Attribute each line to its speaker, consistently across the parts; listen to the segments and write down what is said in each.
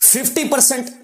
Speaker 1: 50%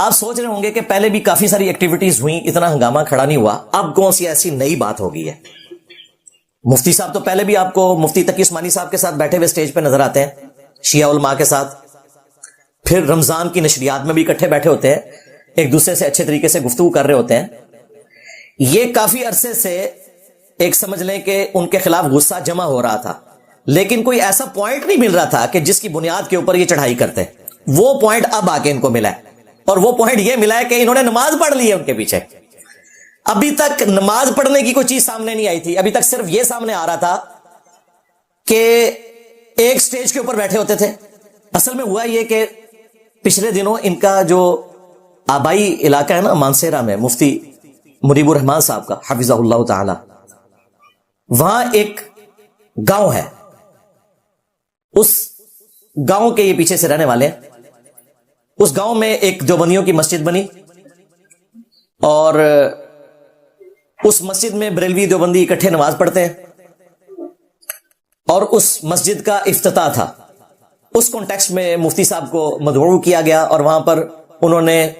Speaker 1: آپ سوچ رہے ہوں گے کہ پہلے بھی کافی ساری ایکٹیویٹیز ہوئی, اتنا ہنگامہ کھڑا نہیں ہوا, اب کون سی ایسی نئی بات ہو گئی ہے؟ مفتی صاحب تو پہلے بھی آپ کو مفتی تقی عثمانی صاحب کے ساتھ بیٹھے ہوئے اسٹیج پہ نظر آتے ہیں شیعہ علماء کے ساتھ, پھر رمضان کی نشریات میں بھی اکٹھے بیٹھے ہوتے ہیں, ایک دوسرے سے اچھے طریقے سے گفتگو کر رہے ہوتے ہیں. یہ کافی عرصے سے ایک سمجھ لیں کہ ان کے خلاف غصہ جمع ہو رہا تھا, لیکن کوئی ایسا پوائنٹ نہیں مل رہا تھا کہ جس کی بنیاد کے اوپر یہ چڑھائی کرتے. وہ پوائنٹ اب آ کے ان کو ملا ہے, اور وہ پوائنٹ یہ ملا ہے کہ انہوں نے نماز پڑھ لی ہے ان کے پیچھے. ابھی تک نماز پڑھنے کی کوئی چیز سامنے نہیں آئی تھی, ابھی تک صرف یہ سامنے آ رہا تھا کہ ایک سٹیج کے اوپر بیٹھے ہوتے تھے. اصل میں ہوا یہ کہ پچھلے دنوں ان کا جو آبائی علاقہ ہے نا مانسیرا میں, مفتی منیب الرحمان صاحب کا حفظہ اللہ تعالی, وہاں ایک گاؤں ہے, اس گاؤں کے یہ پیچھے سے رہنے والے ہیں. اس گاؤں میں ایک دیوبندیوں کی مسجد بنی, اور اس مسجد میں بریلوی دیوبندی اکٹھے نماز پڑھتے ہیں, اور اس مسجد کا افتتاح تھا. اس کانٹیکسٹ میں مفتی صاحب کو مدعو کیا گیا, اور وہاں پر انہوں نے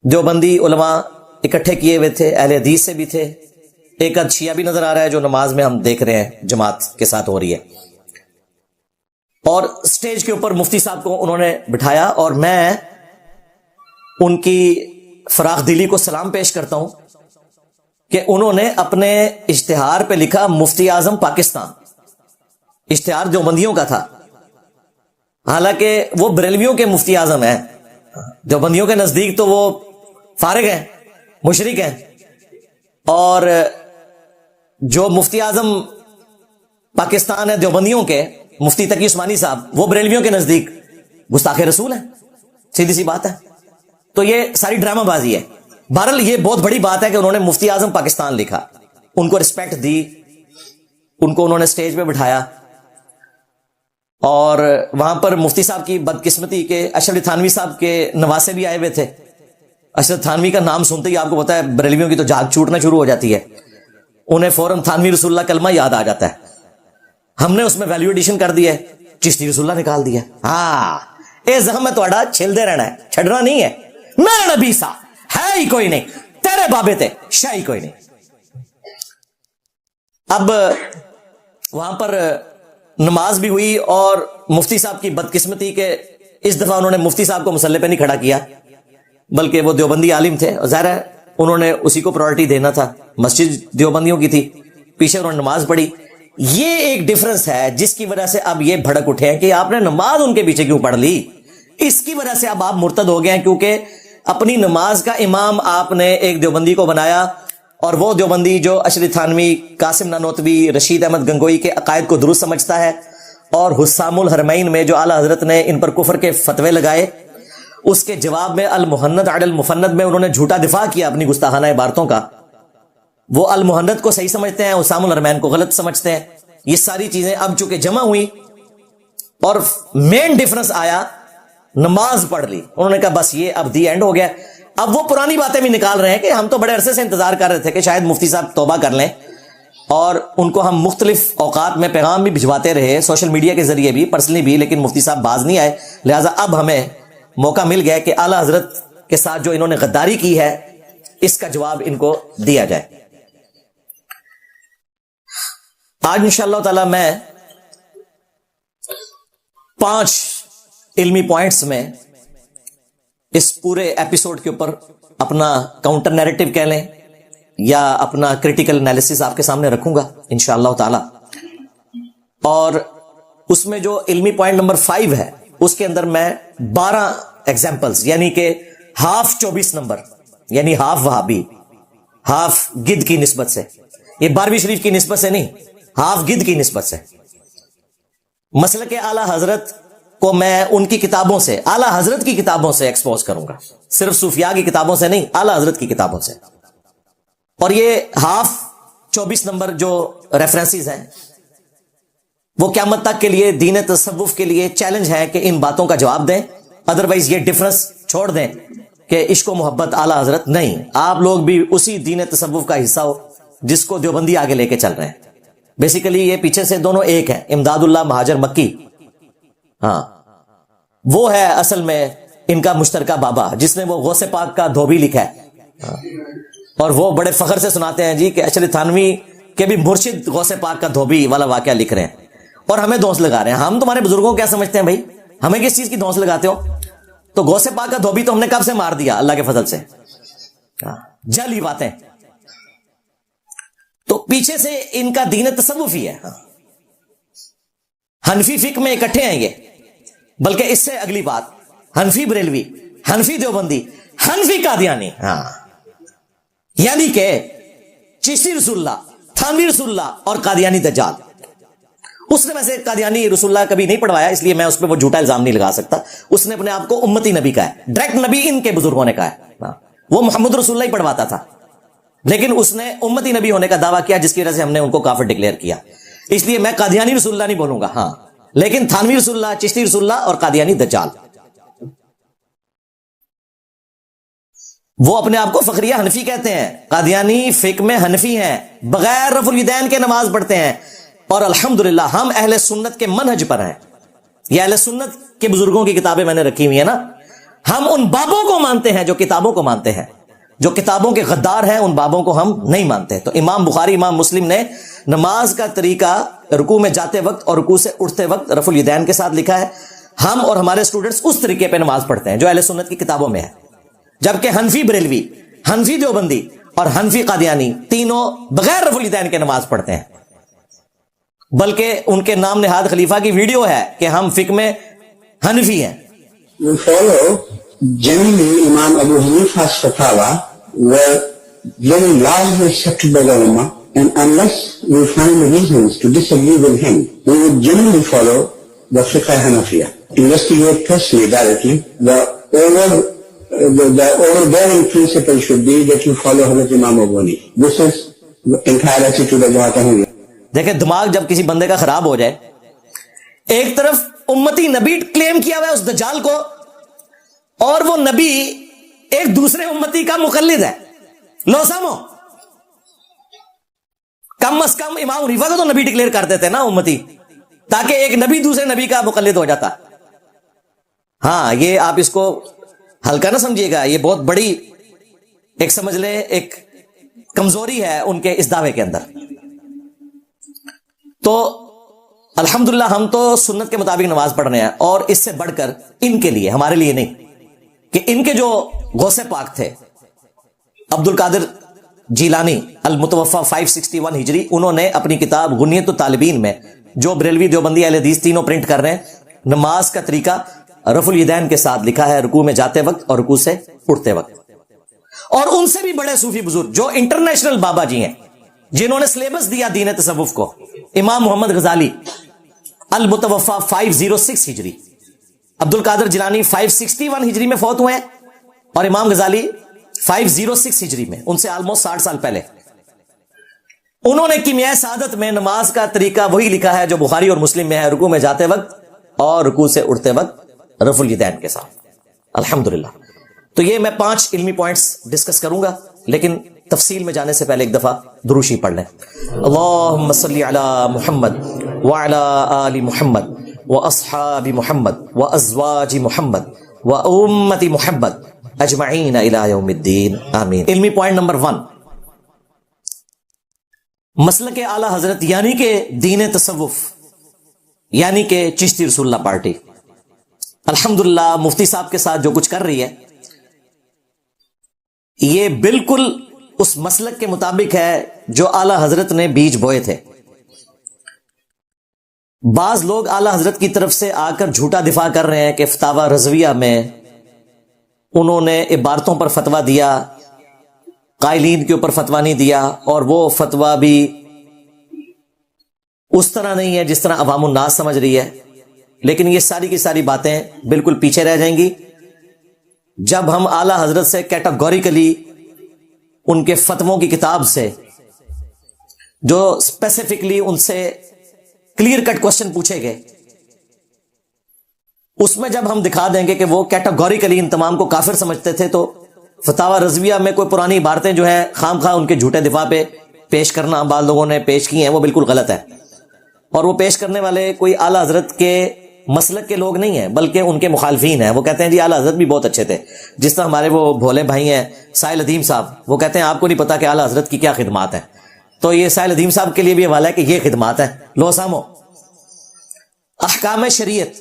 Speaker 1: دیوبندی علماء اکٹھے کیے ہوئے تھے, اہل حدیث سے بھی تھے, ایک آدھ شیعہ بھی نظر آ رہا ہے جو نماز میں ہم دیکھ رہے ہیں جماعت کے ساتھ ہو رہی ہے. اور سٹیج کے اوپر مفتی صاحب کو انہوں نے بٹھایا, اور میں ان کی فراخ دلی کو سلام پیش کرتا ہوں کہ انہوں نے اپنے اشتہار پہ لکھا مفتی اعظم پاکستان. اشتہار دیوبندیوں کا تھا, حالانکہ وہ بریلویوں کے مفتی اعظم ہیں, دیوبندیوں کے نزدیک تو وہ فارغ ہیں, مشرک ہیں. اور جو مفتی اعظم پاکستان ہے دیوبندیوں کے, مفتی تقی عثمانی صاحب, وہ بریلویوں کے نزدیک گستاخ رسول ہیں. سیدھی سی بات ہے. تو یہ ساری ڈرامہ بازی ہے. بہرحال یہ بہت بڑی بات ہے کہ انہوں نے مفتی اعظم پاکستان لکھا, ان کو رسپیکٹ دی, ان کو انہوں نے سٹیج پہ بٹھایا. اور وہاں پر مفتی صاحب کی بدقسمتی کے اشرف علی تھانوی صاحب کے نواسے بھی آئے ہوئے تھے. اشرف تھانوی کا نام سنتے ہی آپ کو پتا ہے بریلویوں کی تو جھاگ چھوٹنا شروع ہو جاتی ہے, انہیں فوراً تھانوی رسول اللہ کلمہ یاد آ جاتا ہے. ہم نے اس میں ویلیو ایڈیشن کر دیا ہے, چشتی رسول اللہ نکال دیا. ہاں اے زخم میں تھوڑا چھلدے رہنا ہے, چھڑنا نہیں ہے. میں نبی سا ہے ہی کوئی نہیں, تیرے بابے تے شاہ ہی کوئی نہیں. اب وہاں پر نماز بھی ہوئی, اور مفتی صاحب کی بدقسمتی کے اس دفعہ انہوں نے مفتی صاحب کو مصلی پہ نہیں کھڑا کیا, بلکہ وہ دیوبندی عالم تھے, ظاہر ہے انہوں نے اسی کو پرائورٹی دینا تھا. مسجد دیوبندیوں کی تھی, پیچھے انہوں نے نماز پڑھی. یہ ایک ڈفرنس ہے جس کی وجہ سے اب یہ بھڑک اٹھے ہیں کہ آپ نے نماز ان کے پیچھے کیوں پڑھ لی. اس کی وجہ سے اب آپ مرتد ہو گئے ہیں, کیونکہ اپنی نماز کا امام آپ نے ایک دیوبندی کو بنایا, اور وہ دیوبندی جو اشرف تھانوی, قاسم نانوتوی, رشید احمد گنگوئی کے عقائد کو درست سمجھتا ہے, اور حسام الحرمین میں جو اعلیٰ حضرت نے ان پر کفر کے فتوے لگائے, اس کے جواب میں المحند علی المفند میں انہوں نے جھوٹا دفاع کیا اپنی گستاخانہ عبارتوں کا. وہ المحند کو صحیح سمجھتے ہیں, حسام الحرمین کو غلط سمجھتے ہیں. یہ ساری چیزیں اب چونکہ جمع ہوئی, اور مین ڈفرنس آیا, نماز پڑھ لی. انہوں نے کہا بس یہ اب دی اینڈ ہو گیا. اب وہ پرانی باتیں بھی نکال رہے ہیں کہ ہم تو بڑے عرصے سے انتظار کر رہے تھے کہ شاید مفتی صاحب توبہ کر لیں, اور ان کو ہم مختلف اوقات میں پیغام بھی بھجواتے رہے, سوشل میڈیا کے ذریعے بھی, پرسنلی بھی, لیکن مفتی صاحب باز نہیں آئے. لہٰذا اب ہمیں موقع مل گیا کہ اعلیٰ حضرت کے ساتھ جو انہوں نے غداری کی ہے اس کا جواب ان کو دیا جائے. آج انشاءاللہ تعالی میں 5 علمی پوائنٹس میں اس پورے ایپیسوڈ کے اوپر اپنا کاؤنٹر نیریٹو کہہ لیں یا اپنا کریٹیکل انالیسس آپ کے سامنے رکھوں گا انشاءاللہ تعالی. اور اس میں جو علمی پوائنٹ نمبر 5 ہے اس کے اندر میں 12 ایگزامپلز, یعنی کہ ہاف 24 نمبر, یعنی ہاف وہابی, ہاف گد کی نسبت سے, یہ 12ویں شریف کی نسبت سے نہیں, ہاف گد کی نسبت سے. مسلک اعلیٰ حضرت کو میں ان کی کتابوں سے, اعلیٰ حضرت کی کتابوں سے ایکسپوز کروں گا, صرف صوفیاء کی کتابوں سے نہیں, اعلیٰ حضرت کی کتابوں سے. اور یہ ہاف 24 نمبر جو ریفرنسز ہیں وہ قیامت تک کے لیے دین تصوف کے لیے چیلنج ہے کہ ان باتوں کا جواب دیں. ادروائز یہ ڈفرنس چھوڑ دیں کہ عشق و محبت اعلیٰ حضرت نہیں, آپ لوگ بھی اسی دین تصوف کا حصہ ہو جس کو دیوبندی آگے لے کے چل رہے ہیں. بیسیکلی یہ پیچھے سے دونوں ایک ہیں, امداد اللہ مہاجر مکی, ہاں وہ ہے اصل میں ان کا مشترکہ بابا جس نے وہ غوث پاک کا دھوبی لکھا ہے، اور وہ بڑے فخر سے سناتے ہیں جی کہ اشرف تھانوی کے بھی مرشد غوث پاک کا دھوبی والا واقعہ لکھ رہے ہیں اور ہمیں دھونس لگا رہے ہیں. ہم تمہارے بزرگوں کو کیا سمجھتے ہیں بھائی؟ ہمیں کس چیز کی دھونس لگاتے ہو؟ تو غوث پاک کا دھوبی تو ہم نے کب سے مار دیا اللہ کے فضل سے. جعلی باتیں. تو پیچھے سے ان کا دین تصوف ہی ہے. حنفی فقہ میں اکٹھے ہیں یہ، بلکہ اس سے اگلی بات حنفی بریلوی، حنفی دیوبندی، حنفی قادیانی، یعنی کہ چشتی رسول اللہ، تھانوی رسول اللہ اور قادیانی دجال. اس نے ویسے قادیانی رسول اللہ کبھی نہیں پڑھوایا، اس لیے میں اس پہ وہ جھوٹا الزام نہیں لگا سکتا. اس نے اپنے آپ کو امتی نبی کہا ہے، ڈائریکٹ نبی ان کے بزرگوں نے کہا ہے. وہ محمد رسول اللہ ہی پڑھواتا تھا، لیکن اس نے امتی نبی ہونے کا دعویٰ کیا، جس کی وجہ سے ہم نے ان کو کافر ڈکلیئر کیا. اس لیے میں قادیانی رسول اللہ نہیں بولوں گا، ہاں، لیکن تھانوی رسول اللہ، چشتی رسول اللہ اور قادیانی دجال. وہ اپنے آپ کو فخریہ حنفی کہتے ہیں. قادیانی فقہ میں حنفی ہیں، بغیر رفع الیدین کے نماز پڑھتے ہیں، اور الحمدللہ ہم اہل سنت کے منہج پر ہیں. یہ اہل سنت کے بزرگوں کی کتابیں میں نے رکھی ہوئی ہیں نا. ہم ان بابوں کو مانتے ہیں جو کتابوں کو مانتے ہیں. جو کتابوں کے غدار ہیں ان بابوں کو ہم نہیں مانتے. تو امام بخاری، امام مسلم نے نماز کا طریقہ رکوع میں جاتے وقت اور رکوع سے اٹھتے وقت رفع الیدین کے ساتھ لکھا ہے. ہم اور ہمارے اسٹوڈنٹس اس طریقے پہ نماز پڑھتے ہیں جو اہل سنت کی کتابوں میں ہے. جبکہ حنفی بریلوی، حنفی دیوبندی اور حنفی قادیانی تینوں بغیر رفع الیدین کے نماز پڑھتے ہیں. بلکہ ان کے نام نہاد خلیفہ کی ویڈیو ہے کہ ہم فقہ میں حنفی ہیں.
Speaker 2: We follow generally Imam Abu Hanifa's fatwa were very largely accepted by the ulama, and unless we find reasons to disagree with him, we would generally follow the fiqh Hanafiya. Investigate personally, directly. The overbearing principle should be that you follow Hazrat Imam Abu Hanifa. This is the entire attitude of Jamaat Ahmadiyya.
Speaker 1: دیکھیں دماغ جب کسی بندے کا خراب ہو جائے، ایک طرف امتی نبی کلیم کیا ہوا ہے اس دجال کو، اور وہ نبی ایک دوسرے امتی کا مقلد ہے. لو سامو، کم از کم امام حنیفہ کو تو نبی ڈکلیئر کر دیتے نا امتی، تاکہ ایک نبی دوسرے نبی کا مقلد ہو جاتا. ہاں، یہ آپ اس کو ہلکا نہ سمجھیے گا، یہ بہت بڑی ایک سمجھ لیں ایک کمزوری ہے ان کے اس دعوے کے اندر. تو الحمدللہ ہم تو سنت کے مطابق نماز پڑھ رہے ہیں، اور اس سے بڑھ کر ان کے لیے، ہمارے لیے نہیں، کہ ان کے جو غوث پاک تھے عبد القادر جیلانی المتوفا 561 ہجری، انہوں نے اپنی کتاب غنیت الطالبین میں، جو بریلوی دیوبندی اہل حدیث تینوں پرنٹ کر رہے ہیں، نماز کا طریقہ رفع الیدین کے ساتھ لکھا ہے، رکوع میں جاتے وقت اور رکوع سے اٹھتے وقت. اور ان سے بھی بڑے صوفی بزرگ جو انٹرنیشنل بابا جی ہیں، جنہوں نے سلیبس دیا دین تصوف کو، امام محمد غزالی المتوفا 506 ہجری، عبد القادر جیلانی 561 ہجری میں فوت ہوئے ہیں، اور امام غزالی 506 ہجری میں، ان سے آلموسٹ 60 سال پہلے. انہوں نے کیمیائے سعادت میں نماز کا طریقہ وہی لکھا ہے جو بخاری اور مسلم میں ہے، رکوع میں جاتے وقت اور رکوع سے اٹھتے وقت رفع الیدین کے ساتھ. الحمدللہ. تو یہ میں 5 علمی پوائنٹس ڈسکس کروں گا، لیکن تفصیل میں جانے سے پہلے ایک دفعہ دروشی پڑھ لیں. اللہم صلی علی محمد وعلی آل محمد واصحاب محمد وازواج محمد وامت محمد اجمعین الی یوم الدین آمین. علمی پوائنٹ نمبر 1، مسلک اعلی حضرت یعنی کہ دین تصوف، یعنی کہ چشتی رسول اللہ پارٹی، الحمدللہ مفتی صاحب کے ساتھ جو کچھ کر رہی ہے، یہ بالکل اس مسلک کے مطابق ہے جو اعلی حضرت نے بیج بوئے تھے. بعض لوگ اعلی حضرت کی طرف سے آ کر جھوٹا دفاع کر رہے ہیں کہ فتاوی رضویہ میں انہوں نے عبارتوں پر فتویٰ دیا، قائلین کے اوپر فتویٰ نہیں دیا، اور وہ فتویٰ بھی اس طرح نہیں ہے جس طرح عوام الناس سمجھ رہی ہے. لیکن یہ ساری کی ساری باتیں بالکل پیچھے رہ جائیں گی جب ہم اعلی حضرت سے کیٹاگوریکلی ان کے فتووں کی کتاب سے، جو اسپیسیفکلی ان سے کلیئر کٹ کوشچن پوچھے گئے، اس میں جب ہم دکھا دیں گے کہ وہ کیٹاگوریکلی ان تمام کو کافر سمجھتے تھے، تو فتاوی رضویہ میں کوئی پرانی عبارتیں جو ہیں خام خواہ ان کے جھوٹے دفاع پہ پیش کرنا بعض لوگوں نے پیش کی ہیں، وہ بالکل غلط ہے. اور وہ پیش کرنے والے کوئی اعلی حضرت کے مسلک کے لوگ نہیں ہیں بلکہ ان کے مخالفین ہیں. وہ کہتے ہیں جی اعلیٰ حضرت بھی بہت اچھے تھے. جس طرح ہمارے وہ بھولے بھائی ہیں ساحل ادیم صاحب, وہ کہتے ہیں آپ کو نہیں پتا کہ اعلیٰ حضرت کی کیا خدمات ہیں. تو یہ ساحل ادیم صاحب کے لیے بھی حوالہ ہے کہ یہ خدمات ہیں. لو سامو, احکام شریعت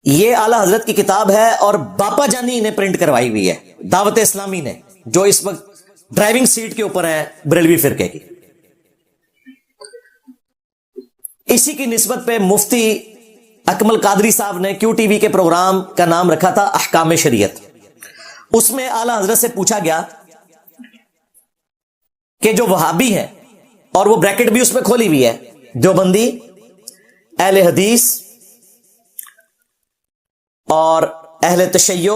Speaker 1: یہ اعلیٰ حضرت کی کتاب ہے اور باپا جانی نے پرنٹ کروائی ہوئی ہے, دعوت اسلامی نے, جو اس وقت ڈرائیونگ سیٹ کے اوپر ہے بریلوی فرقے کی. اسی کی نسبت پہ مفتی اکمل قادری صاحب نے کیو ٹی وی کے پروگرام کا نام رکھا تھا احکام شریعت. اس میں اعلیٰ حضرت سے پوچھا گیا کہ جو وہابی ہیں, اور وہ بریکٹ بھی اس میں کھولی ہوئی ہے, دیوبندی, اہل حدیث اور اہل تشیع,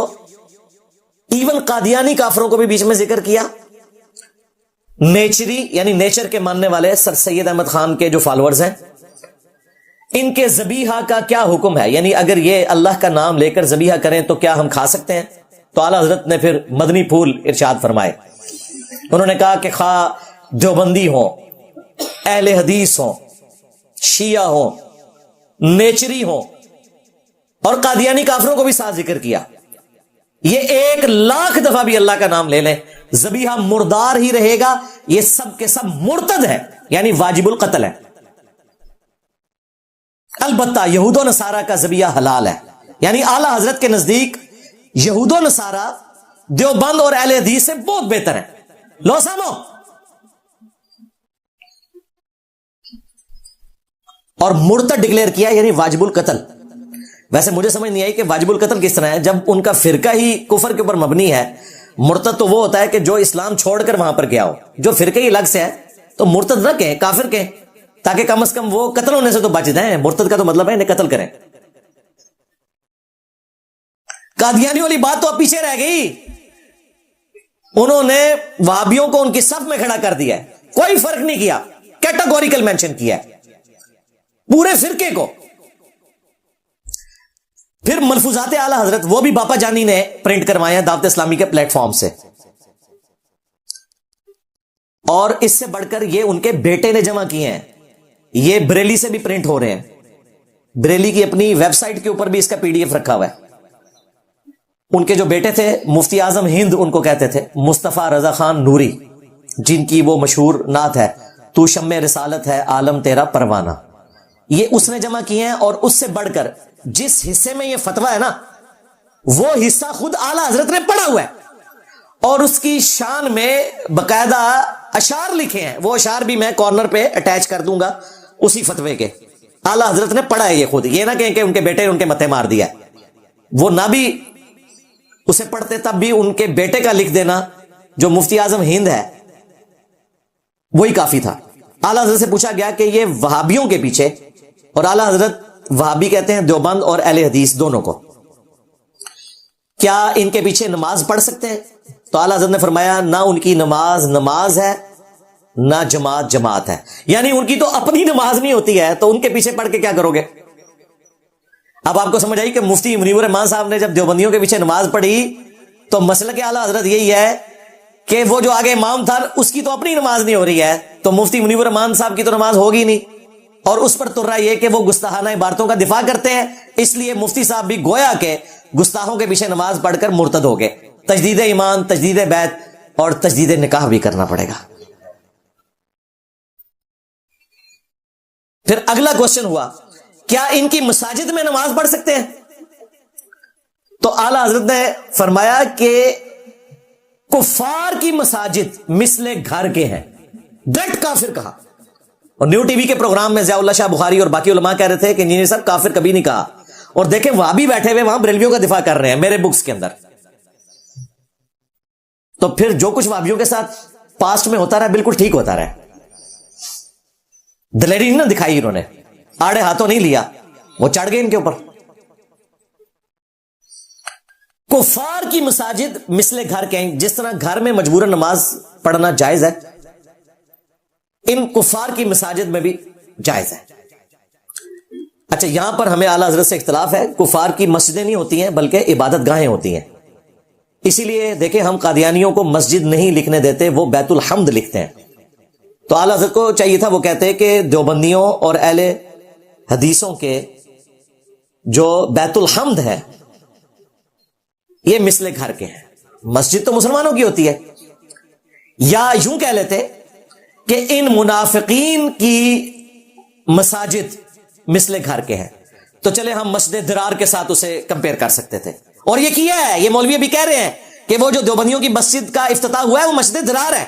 Speaker 1: ایون قادیانی کافروں کو بھی بیچ میں ذکر کیا, نیچری یعنی نیچر کے ماننے والے سر سید احمد خان کے جو فالوورز ہیں, ان کے ذبیحہ کا کیا حکم ہے, یعنی اگر یہ اللہ کا نام لے کر ذبیحہ کریں تو کیا ہم کھا سکتے ہیں. تو اعلیٰ حضرت نے پھر مدنی پھول ارشاد فرمائے. انہوں نے کہا کہ خواہ دیوبندی ہوں, اہل حدیث ہوں, شیعہ ہوں, نیچری ہوں, اور قادیانی کافروں کو بھی ساتھ ذکر کیا, یہ 1,00,000 دفعہ بھی اللہ کا نام لے لیں ذبیحہ مردار ہی رہے گا. یہ سب کے سب مرتد ہے, یعنی واجب القتل ہے. البتہ یہود و نصارہ کا ذبیحہ حلال ہے, یعنی اعلیٰ حضرت کے نزدیک یہود و نصارہ دیوبند اور اہل حدیث سے بہت بہتر ہیں. لو سامو, اور مرتد ڈکلیئر کیا یعنی واجب القتل. ویسے مجھے سمجھ نہیں آئی کہ واجب القتل کس طرح ہے جب ان کا فرقہ ہی کفر کے اوپر مبنی ہے. مرتد تو وہ ہوتا ہے کہ جو اسلام چھوڑ کر وہاں پر گیا ہو, جو فرقہ ہی الگ سے ہے تو مرتد نہ کہیں, کافر کہیں, تاکہ کم از کم وہ قتل ہونے سے تو بچ جائیں. مرتد کا تو مطلب ہے انہیں قتل کریں. قادیانی والی بات تو اب پیچھے رہ گئی, انہوں نے وہابیوں کو ان کی صف میں کھڑا کر دیا, کوئی فرق نہیں کیا, کیٹاگوریکل مینشن کیا پورے فرقے کو. پھر ملفوظات اعلیٰ حضرت وہ بھی باپا جانی نے پرنٹ کروائے ہیں دعوت اسلامی کے پلیٹ فارم سے, اور اس سے بڑھ کر یہ ان کے بیٹے نے جمع کیے ہیں. یہ بریلی سے بھی پرنٹ ہو رہے ہیں, بریلی کی اپنی ویب سائٹ کے اوپر بھی اس کا PDF رکھا ہوا ہے. ان کے جو بیٹے تھے مفتی اعظم ہند ان کو کہتے تھے, مصطفیٰ رضا خان نوری, جن کی وہ مشہور نعت ہے تو شمع رسالت ہے عالم تیرا پروانہ, یہ اس نے جمع کیے ہیں. اور اس سے بڑھ کر جس حصے میں یہ فتویٰ ہے نا, وہ حصہ خود اعلیٰ حضرت نے پڑھا ہوا ہے, اور اس کی شان میں باقاعدہ اشعار لکھے ہیں. وہ اشعار بھی میں کارنر پہ اٹیچ کر دوں گا اسی فتوے کے. اعلیٰ حضرت نے پڑھا ہے یہ خود, یہ نہ کہیں کہ ان کے بیٹے نے ان کے متھے مار دیا. وہ نہ بھی اسے پڑھتے تب بھی ان کے بیٹے کا لکھ دینا جو مفتی اعظم ہند ہے وہی کافی تھا. اعلیٰ حضرت سے پوچھا گیا کہ یہ وہابیوں کے پیچھے, اور اعلیٰ حضرت وہابی کہتے ہیں دیوبند اور اہل حدیث دونوں کو, کیا ان کے پیچھے نماز پڑھ سکتے ہیں؟ تو اعلیٰ حضرت نے فرمایا نہ ان کی نماز نماز ہے نہ جماعت جماعت ہے. یعنی ان کی تو اپنی نماز نہیں ہوتی ہے تو ان کے پیچھے پڑھ کے کیا کرو گے. اب آپ کو سمجھ آئی کہ مفتی منیب الرحمان صاحب نے جب دیوبندیوں کے پیچھے نماز پڑھی تو مسلک اعلیٰ حضرت یہی ہے کہ وہ جو آگے امام تھا اس کی تو اپنی نماز نہیں ہو رہی ہے, تو مفتی منیب الرحمان صاحب کی تو نماز ہوگی نہیں, اور اس پر تر رہا یہ کہ وہ گستاخانہ عبارتوں کا دفاع کرتے ہیں, اس لیے مفتی صاحب بھی گویا کہ گستاخوں کے پیچھے نماز پڑھ کر مرتد ہو گئے. تجدید ایمان, تجدید بیت اور تجدید نکاح بھی کرنا پڑے گا. پھر اگلا کوشچن ہوا کیا ان کی مساجد میں نماز پڑھ سکتے ہیں؟ تو اعلیٰ حضرت نے فرمایا کہ کفار کی مساجد مثل گھر کے ہیں. ڈٹ کافر کہا. اور نیو ٹی وی کے پروگرام میں ضیاء اللہ شاہ بخاری اور باقی علماء کہہ رہے تھے کہ انجینئر صاحب کافر کبھی نہیں کہا, اور دیکھیں وہاں بھی بیٹھے ہوئے وہاں بریلویوں کا دفاع کر رہے ہیں میرے بکس کے اندر. تو پھر جو کچھ وہابیوں کے ساتھ پاسٹ میں ہوتا رہا بالکل ٹھیک ہوتا رہا, دلیری نہیں نہ دکھائی انہوں نے, آڑے ہاتھوں نہیں لیا, وہ چڑھ گئے ان کے اوپر. کفار کی مساجد مثل گھر کے ہیں, جس طرح گھر میں مجبوراً نماز پڑھنا جائز ہے ان کفار کی مساجد میں بھی جائز ہے. اچھا یہاں پر ہمیں اعلیٰ حضرت سے اختلاف ہے, کفار کی مسجدیں نہیں ہوتی ہیں بلکہ عبادت گاہیں ہوتی ہیں. اسی لیے دیکھیں ہم قادیانیوں کو مسجد نہیں لکھنے دیتے, وہ بیت الحمد لکھتے ہیں. تو اعلیٰ حضرت کو چاہیے تھا وہ کہتے کہ دیوبندیوں اور اہل حدیثوں کے جو بیت الحمد ہے یہ مثل گھر کے ہیں. مسجد تو مسلمانوں کی ہوتی ہے. یا یوں کہہ لیتے کہ ان منافقین کی مساجد مثل گھر کے ہیں. تو چلے ہم مسجد درار کے ساتھ اسے کمپیئر کر سکتے تھے, اور یہ کیا ہے. یہ مولوی بھی کہہ رہے ہیں کہ وہ جو دیوبندیوں کی مسجد کا افتتاح ہوا ہے وہ مسجد درار ہے,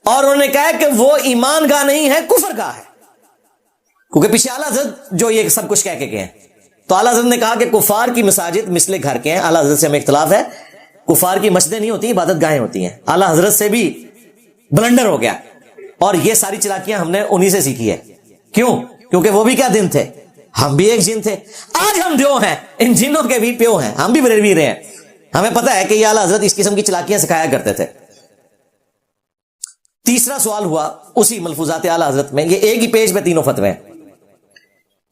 Speaker 1: اور انہوں نے کہا کہ وہ ایمان گاہ نہیں ہے, کفر گاہ ہے, کیونکہ پیچھے اعلیٰ حضرت جو یہ سب کچھ کہہ کے گئے ہیں. تو اعلیٰ حضرت نے کہا کہ کفار کی مساجد مثل گھر کے ہیں. اعلیٰ حضرت سے ہمیں اختلاف ہے, کفار کی مسجدیں نہیں ہوتی, عبادت گاہیں ہوتی ہیں. اعلیٰ حضرت سے بھی بلنڈر ہو گیا, اور یہ ساری چلاکیاں ہم نے انہی سے سیکھی ہے. کیوں؟ کیونکہ وہ بھی کیا دن تھے, ہم بھی ایک جن تھے. آج ہم دیو ہیں, ان جنوں کے بھی پیو ہیں, ہم بھی بریلوی رہے ہیں. ہمیں پتہ ہے کہ یہ اعلیٰ حضرت اس قسم کی چلاکیاں سکھایا کرتے تھے. تیسرا سوال ہوا اسی ملفوظات اعلیٰ حضرت میں, یہ ایک ہی پیج میں تینوں فتوے ہیں,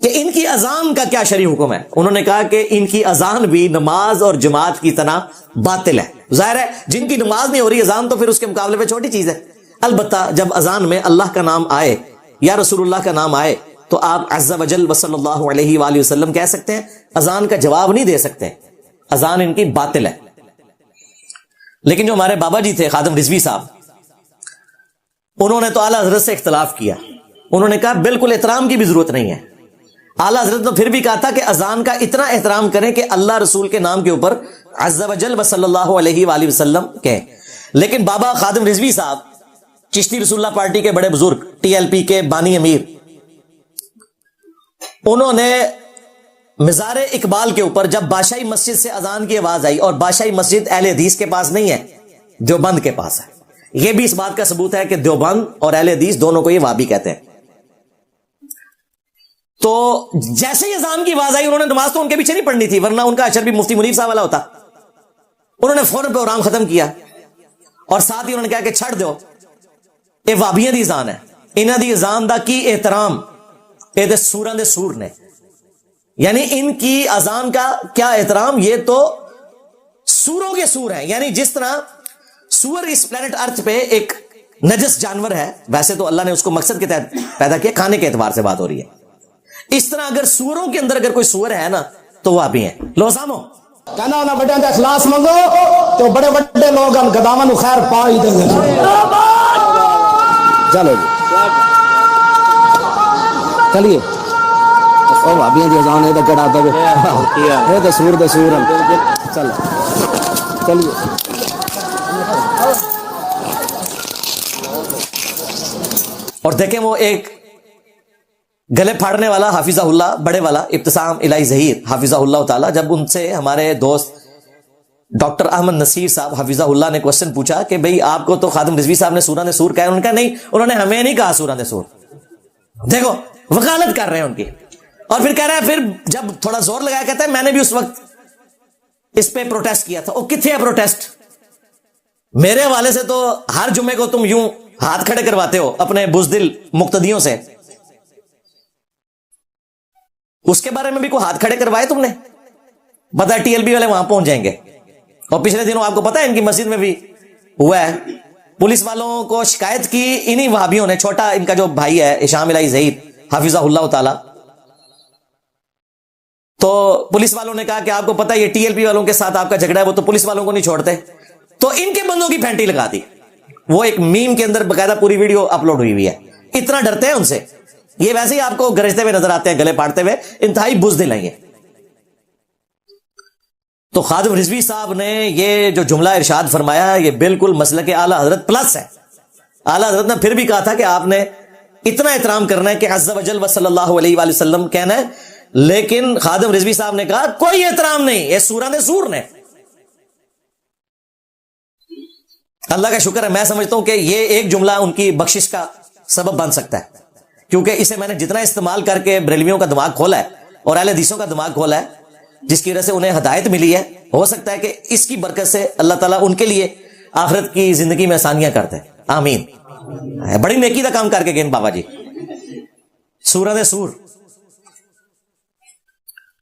Speaker 1: کہ ان کی اذان کا کیا شرعی حکم ہے. انہوں نے کہا کہ ان کی اذان بھی نماز اور جماعت کی طرح باطل ہے. ظاہر ہے جن کی نماز نہیں ہو رہی اذان تو پھر اس کے مقابلے میں چھوٹی چیز ہے. البتہ جب اذان میں اللہ کا نام آئے یا رسول اللہ کا نام آئے تو آپ عز و جل صلی اللہ علیہ وآلہ وسلم کہہ سکتے ہیں, اذان کا جواب نہیں دے سکتے. اذان ان کی باطل ہے. لیکن جو ہمارے بابا جی تھے خادم رضوی صاحب, انہوں نے تو اعلیٰ حضرت سے اختلاف کیا. انہوں نے کہا بالکل احترام کی بھی ضرورت نہیں ہے. اعلیٰ حضرت نے پھر بھی کہا تھا کہ اذان کا اتنا احترام کریں کہ اللہ رسول کے نام کے اوپر عز و جل صلی اللہ علیہ وآلہ وسلم کہیں. لیکن بابا خادم رضوی صاحب چشتی رسول اللہ پارٹی کے بڑے بزرگ, ٹی ایل پی کے بانی امیر, انہوں نے مزار اقبال کے اوپر جب بادشاہی مسجد سے اذان کی آواز آئی, اور بادشاہی مسجد اہل حدیث کے پاس نہیں ہے, دیوبند کے پاس ہے. یہ بھی اس بات کا ثبوت ہے کہ دیوبند اور اہل حدیث دونوں کو یہ وہابی کہتے ہیں. تو جیسے ہی اذان کی آواز آئی, انہوں نے نماز تو ان کے پیچھے نہیں پڑھنی تھی, ورنہ ان کا اشر بھی مفتی منیر صاحب والا ہوتا. انہوں نے فوراً پروگرام ختم کیا, اور ساتھ ہی انہوں نے کہا کہ چھڑ دو, یہ وہابیاں دی اذان ہے, انہاں دی اذان دا کی احترام اے دے سوراں دے سور نے. یعنی ان کی اذان کا کیا احترام, یہ تو سوروں کے سور ہیں. یعنی جس طرح سور اس پلانٹ ارتھ پہ ایک نجس جانور ہے, ویسے تو اللہ نے اس کو مقصد کے تحت پیدا کیا, کھانے کے اعتبار سے بات ہو رہی ہے, اس طرح اگر سوروں کے اندر اگر کوئی سور ہے نا تو وہ بھی ہیں. لو سامو
Speaker 3: کہنا انہاں بڑیاں دا اخلاص منگو تو بڑے بڑے لوگ ہم گداواں نو خیر پا ہی دیں گے. چلو جی چلیے, او بھابیاں دی اذان اے تے گڑا دے اے تے سور دے سور چل چلیے.
Speaker 1: اور دیکھیں وہ ایک گلے پھاڑنے والا حافظہ اللہ بڑے والا ابتسام الہی ظہیر حافظہ اللہ تعالی, جب ان سے ہمارے دوست ڈاکٹر احمد نصیر صاحب حافظہ اللہ نے کوشچن پوچھا کہ بھئی آپ کو تو خادم رضوی صاحب نے سورہ نے سور کہا, انہوں نے کہا نہیں, انہوں نے ہمیں نہیں کہا سورہ نے سور. دیکھو وکالت کر رہے ہیں ان کی. اور پھر کہہ رہا ہے, پھر جب تھوڑا زور لگایا کہتا ہے میں نے بھی اس وقت اس پہ پروٹیسٹ کیا تھا. او کتنے ہے پروٹیسٹ؟ میرے حوالے سے تو ہر جمعے کو تم یوں ہاتھ کھڑے کرواتے ہو اپنے بزدل مقتدیوں سے, اس کے بارے میں بھی کوئی ہاتھ کھڑے کروائے تم نے؟ پتا ہے ٹی ایل بی والے وہاں پہنچ جائیں گے. اور پچھلے دنوں آپ کو پتا ہے ان کی مسجد میں بھی ہوا ہے, پولیس والوں کو شکایت کی انہی وہابیوں نے, چھوٹا ان کا جو بھائی ہے اشام الہی ظہیر حافظہ اللہ تعالی, تو پولیس والوں نے کہا کہ آپ کو پتا ہے یہ ٹی ایل پی والوں کے ساتھ آپ کا جھگڑا ہے, وہ تو پولیس والوں کو نہیں چھوڑتے, تو ان کے بندوں کی پھینٹی لگا دی. وہ ایک میم کے اندر باقاعدہ پوری ویڈیو اپلوڈ ہوئی ہے. اتنا ڈرتے ہیں ان سے. یہ ویسے ہی آپ کو گرجتے ہوئے نظر آتے ہیں, گلے پاڑتے ہوئے, انتہائی بزدل ہیں یہ. تو خادم رضوی صاحب نے یہ جو جملہ ارشاد فرمایا یہ بالکل مسلک اعلیٰ حضرت پلس ہے. اعلیٰ حضرت نے پھر بھی کہا تھا کہ آپ نے اتنا احترام کرنا ہے کہ عز و جل صلی اللہ علیہ وآلہ وسلم کہنا ہے, لیکن خادم رضوی صاحب نے کہا کوئی احترام نہیں, یہ سورہ نے سور نے. اللہ کا شکر ہے, میں سمجھتا ہوں کہ یہ ایک جملہ ان کی بخشش کا سبب بن سکتا ہے, کیونکہ اسے میں نے جتنا استعمال کر کے بریلویوں کا دماغ کھولا ہے اور اہل حدیثوں کا دماغ کھولا ہے, جس کی وجہ سے انہیں ہدایت ملی ہے, ہو سکتا ہے کہ اس کی برکت سے اللہ تعالیٰ ان کے لیے آخرت کی زندگی میں آسانیاں کرتے ہیں. آمین. بڑی نیکی کا کام کر کے گئے بابا جی, سورہ نے سور.